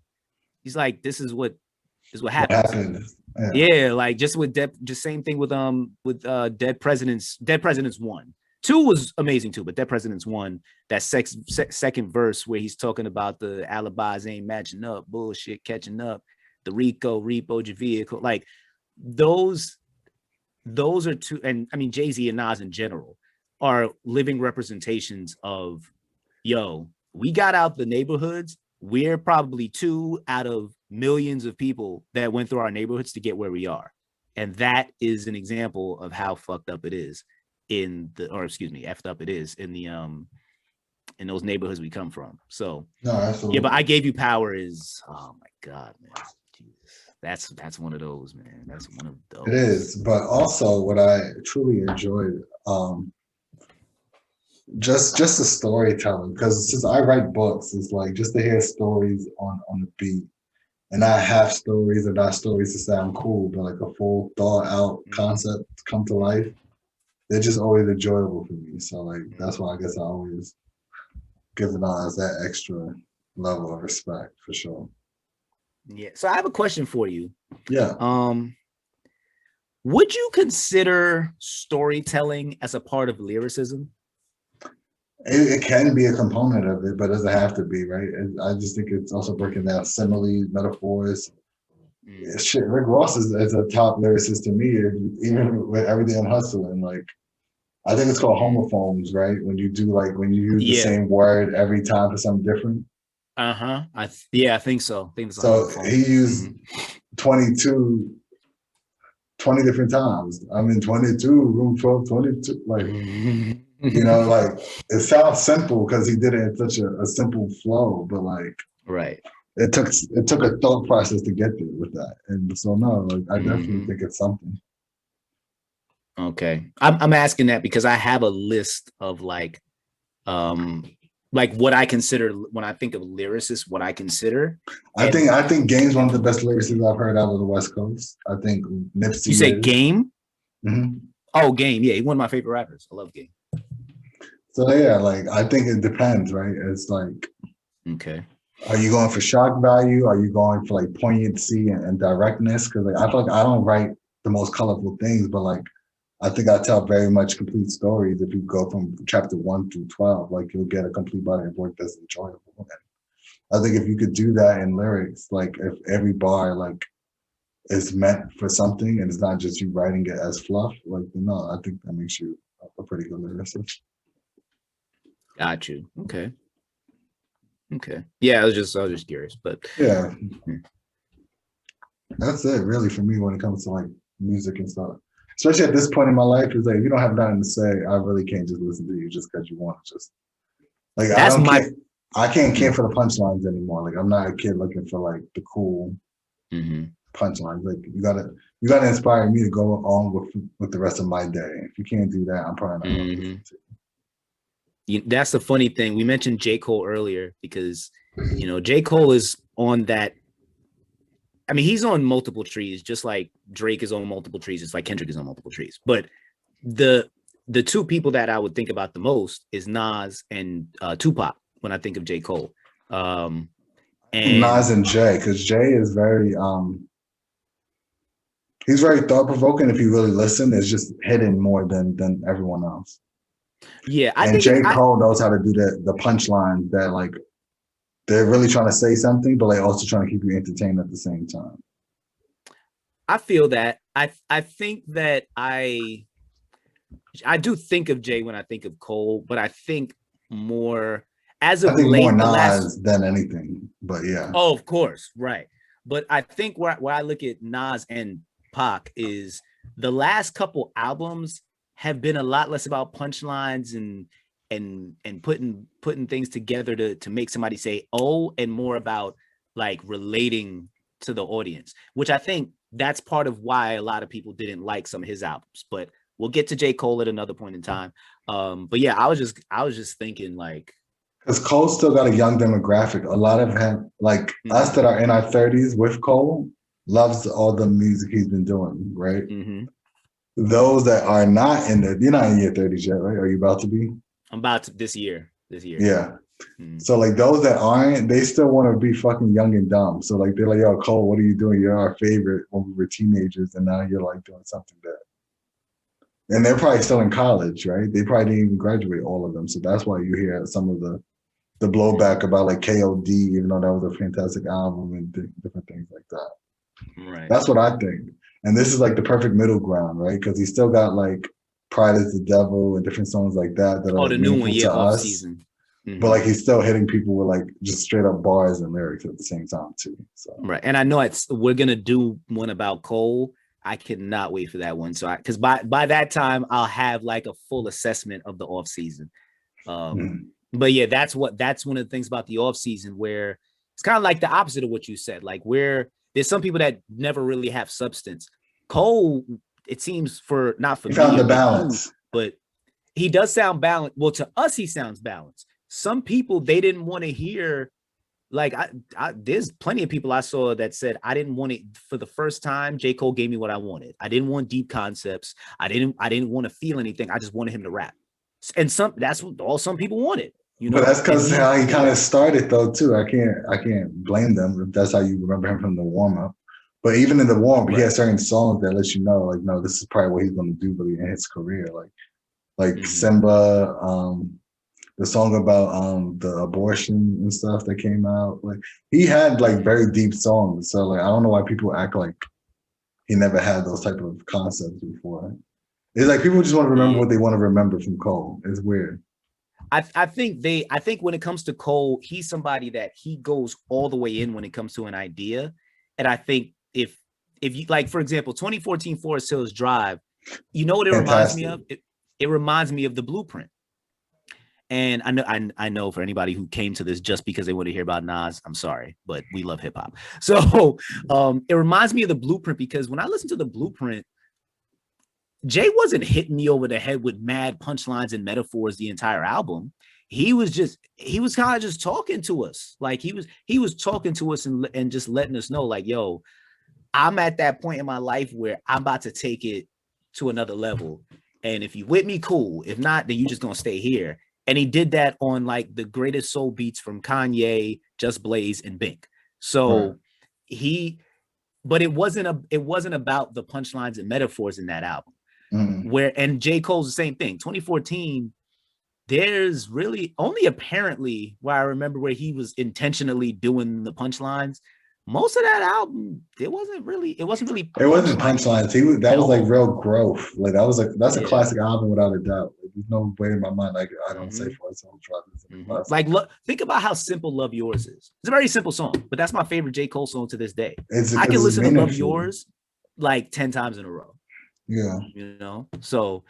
He's like, this is what happened. Yeah, like just same thing with Dead Presidents 1. 2 was amazing too, but Dead Presidents 1, that second verse where he's talking about the alibis ain't matching up, bullshit catching up, the repoed your vehicle, like those are 2, and I mean Jay-Z and Nas in general are living representations of, yo, we got out the neighborhoods, we're probably 2 out of millions of people that went through our neighborhoods to get where we are. And that is an example of how fucked up it is effed up it is in the in those neighborhoods we come from. So No, absolutely. yeah, but I Gave You Power is, oh my God, man. Jesus. That's one of those, man. That's one of those. It is, but also what I truly enjoyed, just the storytelling, because since I write books, it's like just to hear stories on the beat, and not half stories or not stories to sound cool, but like a full thought out concept come to life. They're just always enjoyable for me. So like that's why I guess I always give Nas that extra level of respect for sure. Yeah. So I have a question for you. Yeah. Would you consider storytelling as a part of lyricism? It can be a component of it, but it doesn't have to be, right? I just think it's also breaking down similes, metaphors. Shit, Rick Ross is a top lyricist to me, even with Everyday and Hustling. Like, I think it's called homophones, right? When you use the same word every time for something different. I think so. I think it's so he used 20 different times. I'm in 22, room 12, 22. Like, you know, like it sounds simple because he did it in such a simple flow, but like, right. It took a thought process to get there with that. And so no, like I definitely think it's something. Okay. I'm asking that because I have a list of like what I consider when I think of lyricists, what I consider. I think Game's one of the best lyricists I've heard out of the West Coast. I think Nipsey. You say Game? Mm-hmm. Oh, Game. Yeah, he's one of my favorite rappers. I love Game. So yeah, like I think it depends, right? It's like, okay. Are you going for shock value? Are you going for like poignancy and directness? Because like I feel like I don't write the most colorful things, but like I think I tell very much complete stories. If you go from chapter 1 through 12, like you'll get a complete body of work that's enjoyable. And I think if you could do that in lyrics, like if every bar like is meant for something and it's not just you writing it as fluff, like no, I think that makes you a pretty good lyricist. Got you. Okay. Yeah, I was just curious, but yeah. That's it really for me when it comes to like music and stuff. Especially at this point in my life, it's like if you don't have nothing to say, I really can't just listen to you just because you want to just like I can't care for the punchlines anymore. Like I'm not a kid looking for like the cool punchlines. Like you gotta inspire me to go on with the rest of my day. If you can't do that, I'm probably not gonna listen to you. That's the funny thing. We mentioned J. Cole earlier because J. Cole is on that. I mean, he's on multiple trees, just like Drake is on multiple trees. It's like Kendrick is on multiple trees. But the two people that I would think about the most is Nas and Tupac when I think of J. Cole. And Nas and Jay, because Jay is very he's very thought-provoking. If you really listen, it's just hidden more than everyone else. Yeah, I think J. Cole knows how to do the punchlines that like they're really trying to say something, but like also trying to keep you entertained at the same time. I feel that. I think that I do think of Jay when I think of Cole, but I think more as of late, more Nas than anything. But yeah. Oh, of course, right. But I think where I look at Nas and Pac is the last couple albums have been a lot less about punchlines and putting things together to make somebody say oh, and more about like relating to the audience, which I think that's part of why a lot of people didn't like some of his albums. But we'll get to J. Cole at another point in time. But yeah, I was just thinking like, because Cole still got a young demographic. A lot of him, like us that are in our 30s with Cole, loves all the music he's been doing, right? Those that are not you're not in your 30s yet, right? Are you about to be? I'm about to this year. Yeah. So like those that aren't, they still want to be fucking young and dumb. So like they're like, yo, Cole, what are you doing? You're our favorite when we were teenagers, and now you're like doing something that. And they're probably still in college, right? They probably didn't even graduate, all of them. So that's why you hear some of the blowback about like KOD, even though that was a fantastic album and different things like that. Right. That's what I think. And this is like the perfect middle ground, right? Because he still got like Pride is the Devil and different songs like that. That are the new one, to off us. season. but like he's still hitting people with like just straight up bars and lyrics at the same time too. So Right. And I know we're gonna do one about Cole. I cannot wait for that one. So because by that time I'll have like a full assessment of the off season. But yeah, that's one of the things about the off season where it's kind of like the opposite of what you said. Like where there's some people that never really have substance. Cole, it seems not for he me, found the balance, but he does sound balanced. Well, to us, he sounds balanced. Some people, they didn't want to hear, like there's plenty of people I saw that said I didn't want it. For the first time, J. Cole gave me what I wanted. I didn't want deep concepts. I didn't want to feel anything. I just wanted him to rap. And that's what all some people wanted. You know, but that's because how he kind of started though too. I can't blame them if that's how you remember him from the warm up. But even in the warm up, he has certain songs that let you know, like, no, this is probably what he's going to do really in his career. Like Simba, the song about the abortion and stuff that came out. Like he had like very deep songs. So like I don't know why people act like he never had those type of concepts before. It's like people just want to remember what they want to remember from Cole. It's weird. I think when it comes to Cole, he's somebody that he goes all the way in when it comes to an idea. And I think if you like, for example, 2014 Forest Hills Drive, you know what it reminds me of? It reminds me of The Blueprint. And I know for anybody who came to this just because they want to hear about Nas, I'm sorry, but we love hip hop. So it reminds me of The Blueprint because when I listen to The Blueprint, Jay wasn't hitting me over the head with mad punchlines and metaphors the entire album. He was kind of just talking to us. Like he was talking to us and just letting us know, like, yo, I'm at that point in my life where I'm about to take it to another level. And if you with me, cool. If not, then you just gonna stay here. And he did that on like the greatest soul beats from Kanye, Just Blaze, and Bink. So but it wasn't about the punchlines and metaphors in that album. And J. Cole's the same thing. 2014, there's really only apparently where I remember where he was intentionally doing the punchlines. Most of that album, it wasn't really punchlines. That was like real growth. Like that's a classic album without a doubt. Like, there's no way in my mind like I don't say for itself. Like think about how simple Love Yours is. It's a very simple song, but that's my favorite J. Cole song to this day. I can listen to Love Yours like 10 times in a row. Yeah. You know, so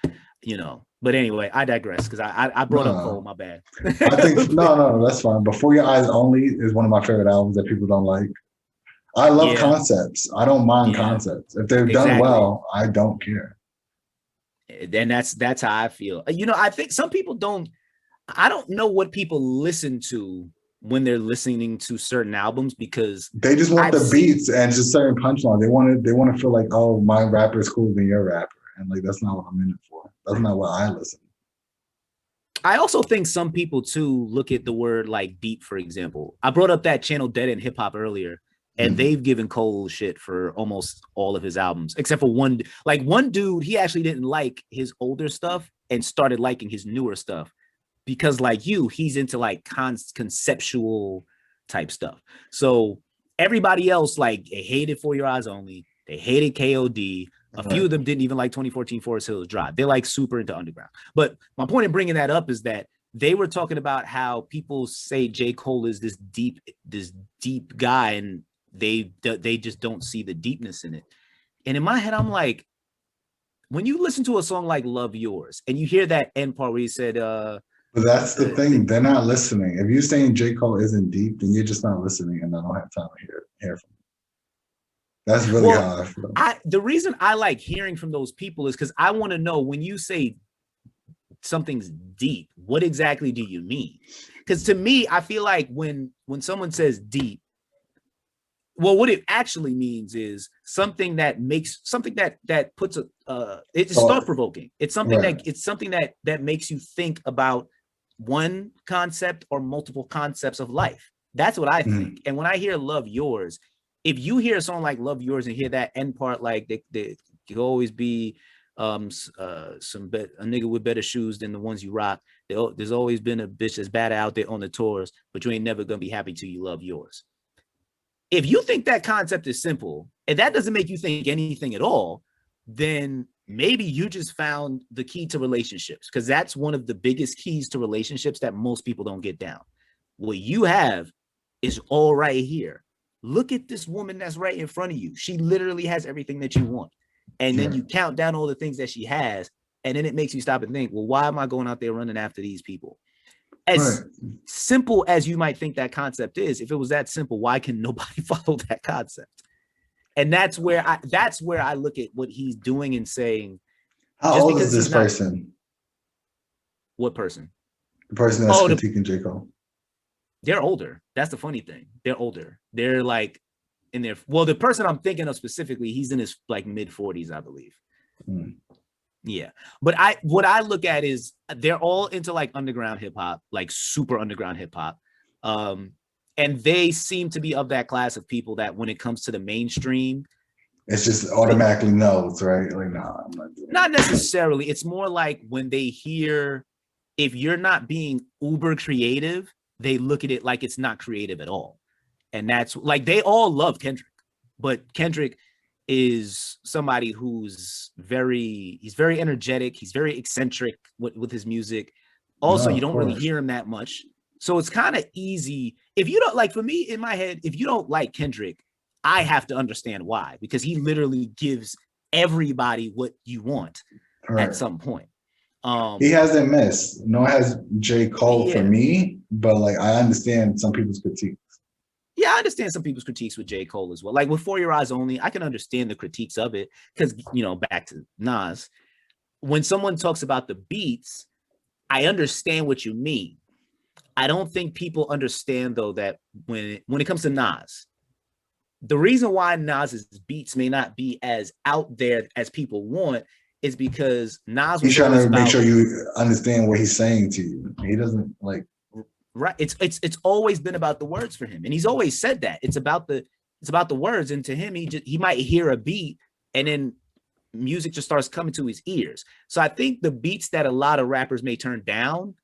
but anyway, I digress because I brought up Cole, my bad. I think no, that's fine. Before Your Eyes Only is one of my favorite albums that people don't like. I love concepts. I don't mind concepts. If they're done well, I don't care. And that's how I feel. I think some people I don't know what people listen to when they're listening to certain albums because they just want the beats and just certain punchlines. They want to feel like, oh, my rapper is cooler than your rapper. And like that's not what I'm in it for. That's not what I listen. I also think some people too look at the word like deep, for example. I brought up that channel Dead End Hip Hop earlier, and they've given Cole shit for almost all of his albums, except for one dude, he actually didn't like his older stuff and started liking his newer stuff because like he's into like conceptual type stuff. So everybody else, like they hated For Your Eyes Only. They hated KOD. A few of them didn't even like 2014 Forest Hills Drive. They're like super into underground. But my point in bringing that up is that they were talking about how people say J. Cole is this deep guy, and they just don't see the deepness in it. And in my head, I'm like, when you listen to a song like Love Yours and you hear that end part where he said, but that's the thing, they're not listening. If you're saying J. Cole isn't deep, then you're just not listening, and I don't have time to hear from you. That's really how I feel. The reason I like hearing from those people is because I want to know when you say something's deep, what exactly do you mean? Because to me, I feel like when someone says deep, well, what it actually means is something that makes that puts it's thought provoking. It's something that makes you think about one concept or multiple concepts of life. That's what I think. And when I hear Love Yours, if you hear a song like Love Yours and hear that end part, like they could always be a nigga with better shoes than the ones you rock. There's always been a bitch that's bad out there on the tours, but you ain't never gonna be happy till you love yours. If you think that concept is simple, and that doesn't make you think anything at all, then maybe you just found the key to relationships, because that's one of the biggest keys to relationships that most people don't get down. What you have is all right here. Look at this woman that's right in front of you. She literally has everything that you want. And then you count down all the things that she has, and then it makes you stop and think, well, why am I going out there running after these people? As simple as you might think that concept is, if it was that simple, why can nobody follow that concept? And that's where I look at what he's doing and saying. How old is this person? What person? The person that's critiquing J. Cole. They're older. That's the funny thing. They're older. They're like in their, well, the person I'm thinking of specifically, he's in his like mid 40s, I believe. Yeah. But what I look at is they're all into like underground hip hop, like super underground hip hop. And they seem to be of that class of people that when it comes to the mainstream, it's just automatically knows, right? Like, nah, I'm not doing not necessarily. It's more like when they hear, if you're not being uber creative, they look at it like it's not creative at all. And that's like, they all love Kendrick, but Kendrick is somebody who's he's very energetic. He's very eccentric with his music. Also, you don't really hear him that much. So it's kind of easy. If you don't like, for me in my head, if you don't like Kendrick, I have to understand why, because he literally gives everybody what you want at some point. He hasn't missed. Nor has J. Cole for me, but like I understand some people's critiques. Yeah, I understand some people's critiques with J. Cole as well. Like with For Your Eyes Only, I can understand the critiques of it because, you know, back to Nas, when someone talks about the beats, I understand what you mean. I don't think people understand, though, that when it comes to Nas, the reason why Nas's beats may not be as out there as people want is because Nas was trying to make sure you understand what he's saying to you. He doesn't like. Right. It's always been about the words for him. And he's always said that. It's about the words. And to him, he might hear a beat and then music just starts coming to his ears. So I think the beats that a lot of rappers may turn down,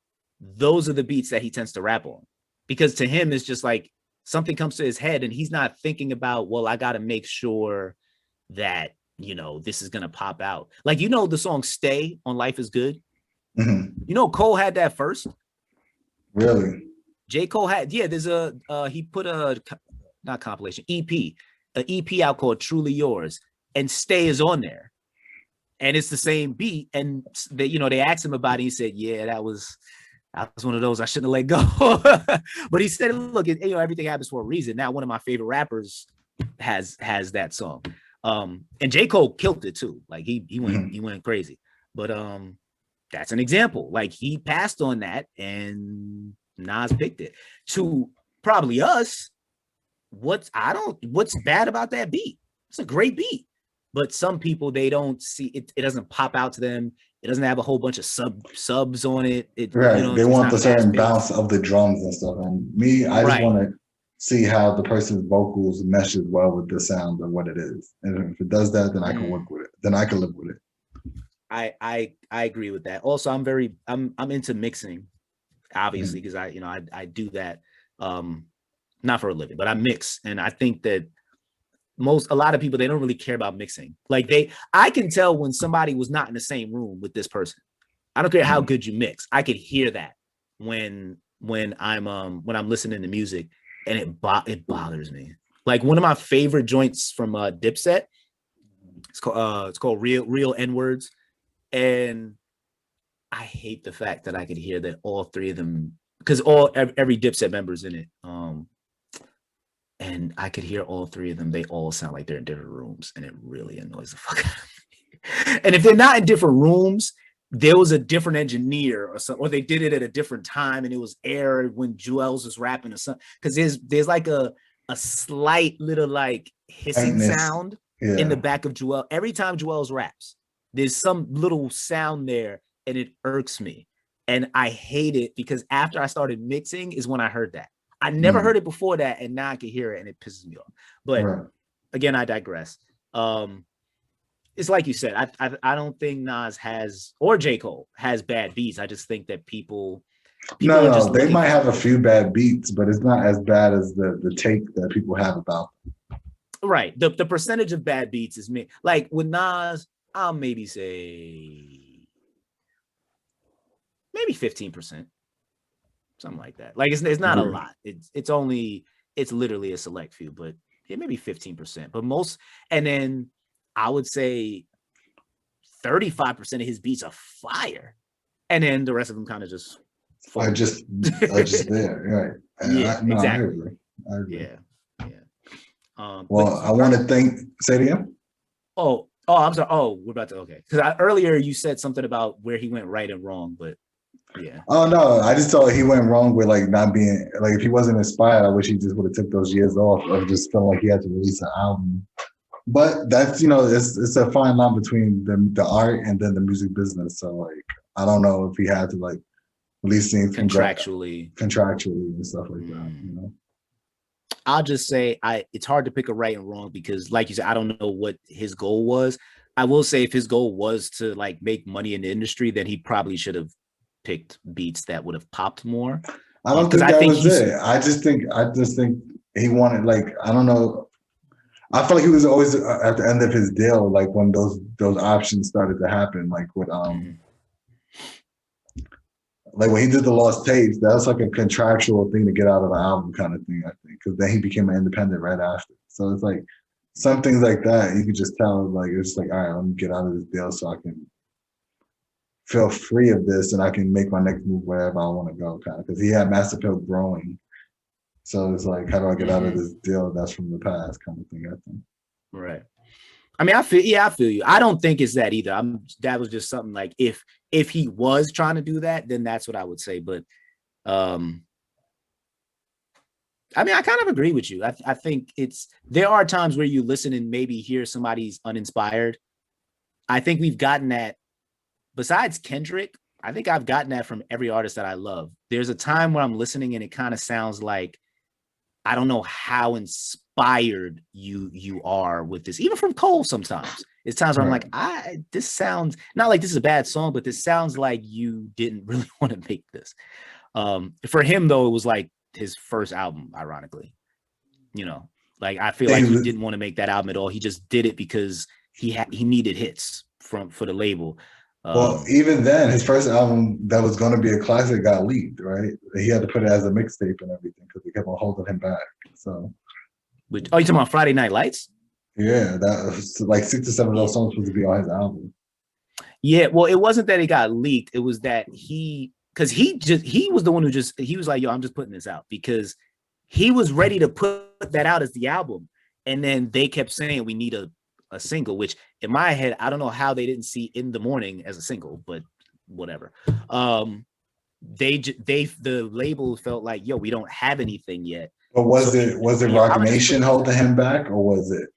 those are the beats that he tends to rap on. Because to him, it's just like something comes to his head and he's not thinking about, well, I got to make sure that, you know, this is going to pop out. Like, you know, the song Stay on Life is Good. You know, Cole had that first. Really? J. Cole had, there's he put not compilation, an EP out called Truly Yours, and Stay is on there. And it's the same beat. And they, you know, they asked him about it. He said, yeah, that was one of those I shouldn't have let go. But he said, look, you know, everything happens for a reason. Now, one of my favorite rappers has that song. And J. Cole killed it too. Like he went crazy. But that's an example. Like he passed on that and Nas picked it. To probably us, what's bad about that beat? It's a great beat. But some people, they don't see it. It doesn't pop out to them. It doesn't have a whole bunch of subs on it. Right. You know, they want the certain bounce of the drums and stuff. And me, I just want to see how the person's vocals meshes well with the sound of what it is. And if it does that, then I can work with it. Then I can live with it. I agree with that. Also, I'm into mixing, obviously, because I do that not for a living, but I mix. And I think that a lot of people, they don't really care about mixing. Like I can tell when somebody was not in the same room with this person. I don't care how good you mix. I could hear that when I'm listening to music, and it bothers me. Like one of my favorite joints from Dipset, it's called Real N-Words. And I hate the fact that I could hear that all three of them, because every Dipset member's in it. And I could hear all three of them. They all sound like they're in different rooms, and it really annoys the fuck out of me. And if they're not in different rooms, there was a different engineer or something, or they did it at a different time, and it was aired when Juelz was rapping or something. Because there's like a slight little like hissing sound in the back of Juelz. Every time Juelz raps, there's some little sound there, and it irks me. And I hate it because after I started mixing is when I heard that. I never heard it before that, and now I can hear it, and it pisses me off. But again, I digress. It's like you said, I don't think Nas has, or J. Cole has bad beats. I just think that people no, they might have a few bad beats, but it's not as bad as the take that people have about them. Right. The percentage of bad beats is me. Like with Nas, I'll maybe say maybe 15%, something like that. Like it's not a lot. It's literally a select few, but yeah, maybe 15%. But most, and then I would say 35% of his beats are fire, and then the rest of them kind of just are just there, right? Yeah, exactly. I agree. Yeah. Well, I want to thank. Say it again. Oh, I'm sorry. Oh, we're about to. Okay, because earlier you said something about where he went right and wrong, but yeah. Oh no, I just thought he went wrong with like not being like if he wasn't inspired, I wish he just would have took those years off. I just felt like he had to release an album. But that's it's a fine line between the art and then the music business. So like I don't know if he had to like release things contractually and stuff like that. I'll just say it's hard to pick a right and wrong because like you said, I don't know what his goal was. I will say if his goal was to like make money in the industry, then he probably should have picked beats that would have popped more. I don't think that was it. I just think he wanted like I don't know. I feel like he was always at the end of his deal, like when those options started to happen, like with like when he did the Lost Tapes, that was like a contractual thing to get out of the album kind of thing, I think, because then he became an independent right after. So it's like some things like that you could just tell, like it's like, all right, let me get out of this deal so I can feel free of this and I can make my next move wherever I want to go, kind of. Because he had Master Pill growing, so it's like, how do I get out of this deal that's from the past, kind of thing, I think. Right. I mean, I feel you. I don't think it's that either. That was just something like if he was trying to do that, then that's what I would say. But I mean, I kind of agree with you. I think there are times where you listen and maybe hear somebody's uninspired. I think we've gotten that. Besides Kendrick, I think I've gotten that from every artist that I love. There's a time where I'm listening and it kind of sounds like I don't know how inspired you are with this, even from Cole. Sometimes it's times where I'm like, this sounds not like this is a bad song, but this sounds like you didn't really want to make this. For him though, it was like his first album, ironically, like I feel like he didn't want to make that album at all. He just did it because he needed hits for the label. Well, even then, his first album that was going to be a classic got leaked, right? He had to put it as a mixtape and everything because they kept on holding him back. So, you talking about Friday Night Lights? Yeah, that was like 6 or 7 of those songs supposed to be on his album. Yeah, well, it wasn't that it got leaked. It was that he was the one who he was like, yo, I'm just putting this out because he was ready to put that out as the album. And then they kept saying we need a single, which in my head, I don't know how they didn't see In the Morning as a single, but whatever. The label felt like, yo, we don't have anything yet. But was it Roc Nation holding him back, or was it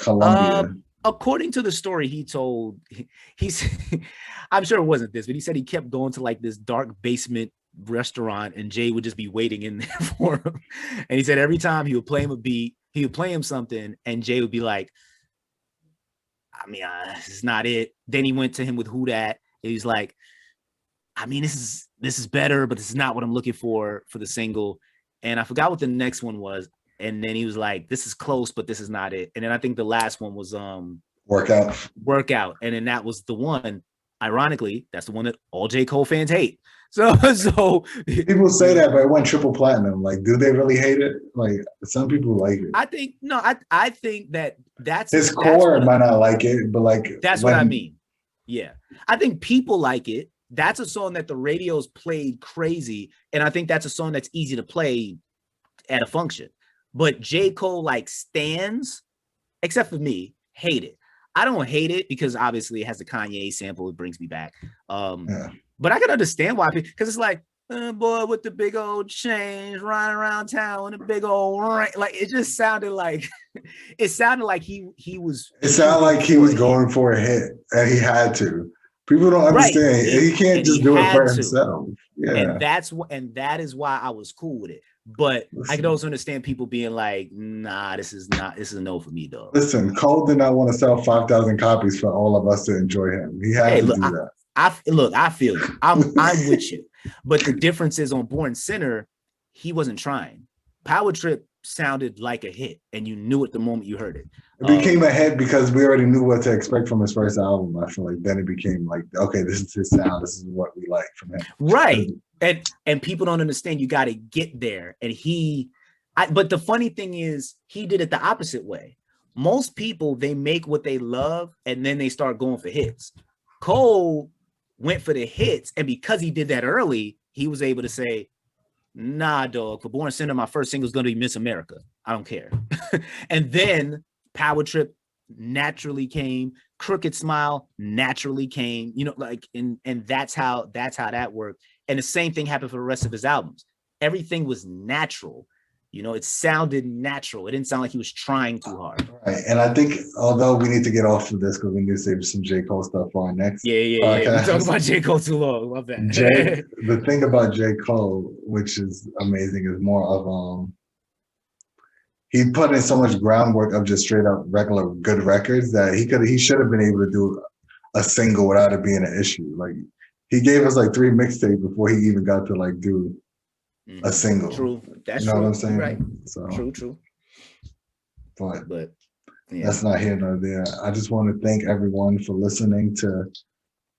Columbia? According to the story he told, he's I'm sure it wasn't this, but he said he kept going to like this dark basement restaurant and Jay would just be waiting in there for him. And he said every time he would play him a beat, he would play him something, and Jay would be like, I mean, this is not it. Then he went to him with Who Dat. He's like, I mean, this is better, but this is not what I'm looking for the single. And I forgot what the next one was. And then he was like, this is close, but this is not it. And then I think the last one was Workout. And then that was the one. Ironically, that's the one that all J. Cole fans hate. So people say that, but it went triple platinum. Like, do they really hate it? Like, some people like it. I think that's his core might not like it, but like that's what I mean. Yeah, I think people like it. That's a song that the radios played crazy, and I think that's a song that's easy to play at a function. But J. Cole like stands, except for me, hate it. I don't hate it because obviously it has the Kanye sample. It brings me back. But I can understand why, because it's like, boy with the big old chains running around town with a big old like it just sounded like he was. It sounded like he was going for a hit and he had to. People don't understand. Right. He can't just do it for himself. Yeah, and that is why I was cool with it. But I can also understand people being like, nah, this is a no for me, though. Listen, Cole did not want to sell 5,000 copies for all of us to enjoy him. He had to do that. I feel you. I'm with you. But the difference is on Born Sinner, he wasn't trying. Power Trip, sounded like a hit, and you knew it the moment you heard it. It became a hit because we already knew what to expect from his first album. I feel like then it became like, okay, this is his sound. This is what we like from him. Right. And people don't understand. You got to get there. And but the funny thing is, he did it the opposite way. Most people, they make what they love and then they start going for hits. Cole went for the hits, and because he did that early, he was able to say, nah, dog, for Born Sinner, my first single is going to be Miss America. I don't care. And then Power Trip naturally came, Crooked Smile naturally came, you know, like, and that's how that worked. And the same thing happened for the rest of his albums. Everything was natural. You know, it sounded natural. It didn't sound like he was trying too hard. Right. And I think, although we need to get off of this because we need to save some J. Cole stuff for our next. Yeah. We talked about J. Cole too long. Love that. The thing about J. Cole, which is amazing, is more of he put in so much groundwork of just straight up regular good records that he should have been able to do a single without it being an issue. Like, he gave us like 3 mixtapes before he even got to like do a single. True. That's you know true. what I'm saying? Right. So true. But yeah. That's not here nor there. I just want to thank everyone for listening to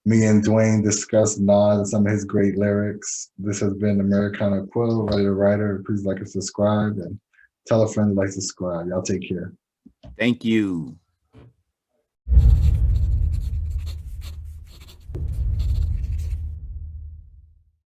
me and Dwayne discuss Nas and some of his great lyrics. This has been Americana Quill, writer. Please like and subscribe, and tell a friend to like subscribe. Y'all take care. Thank you.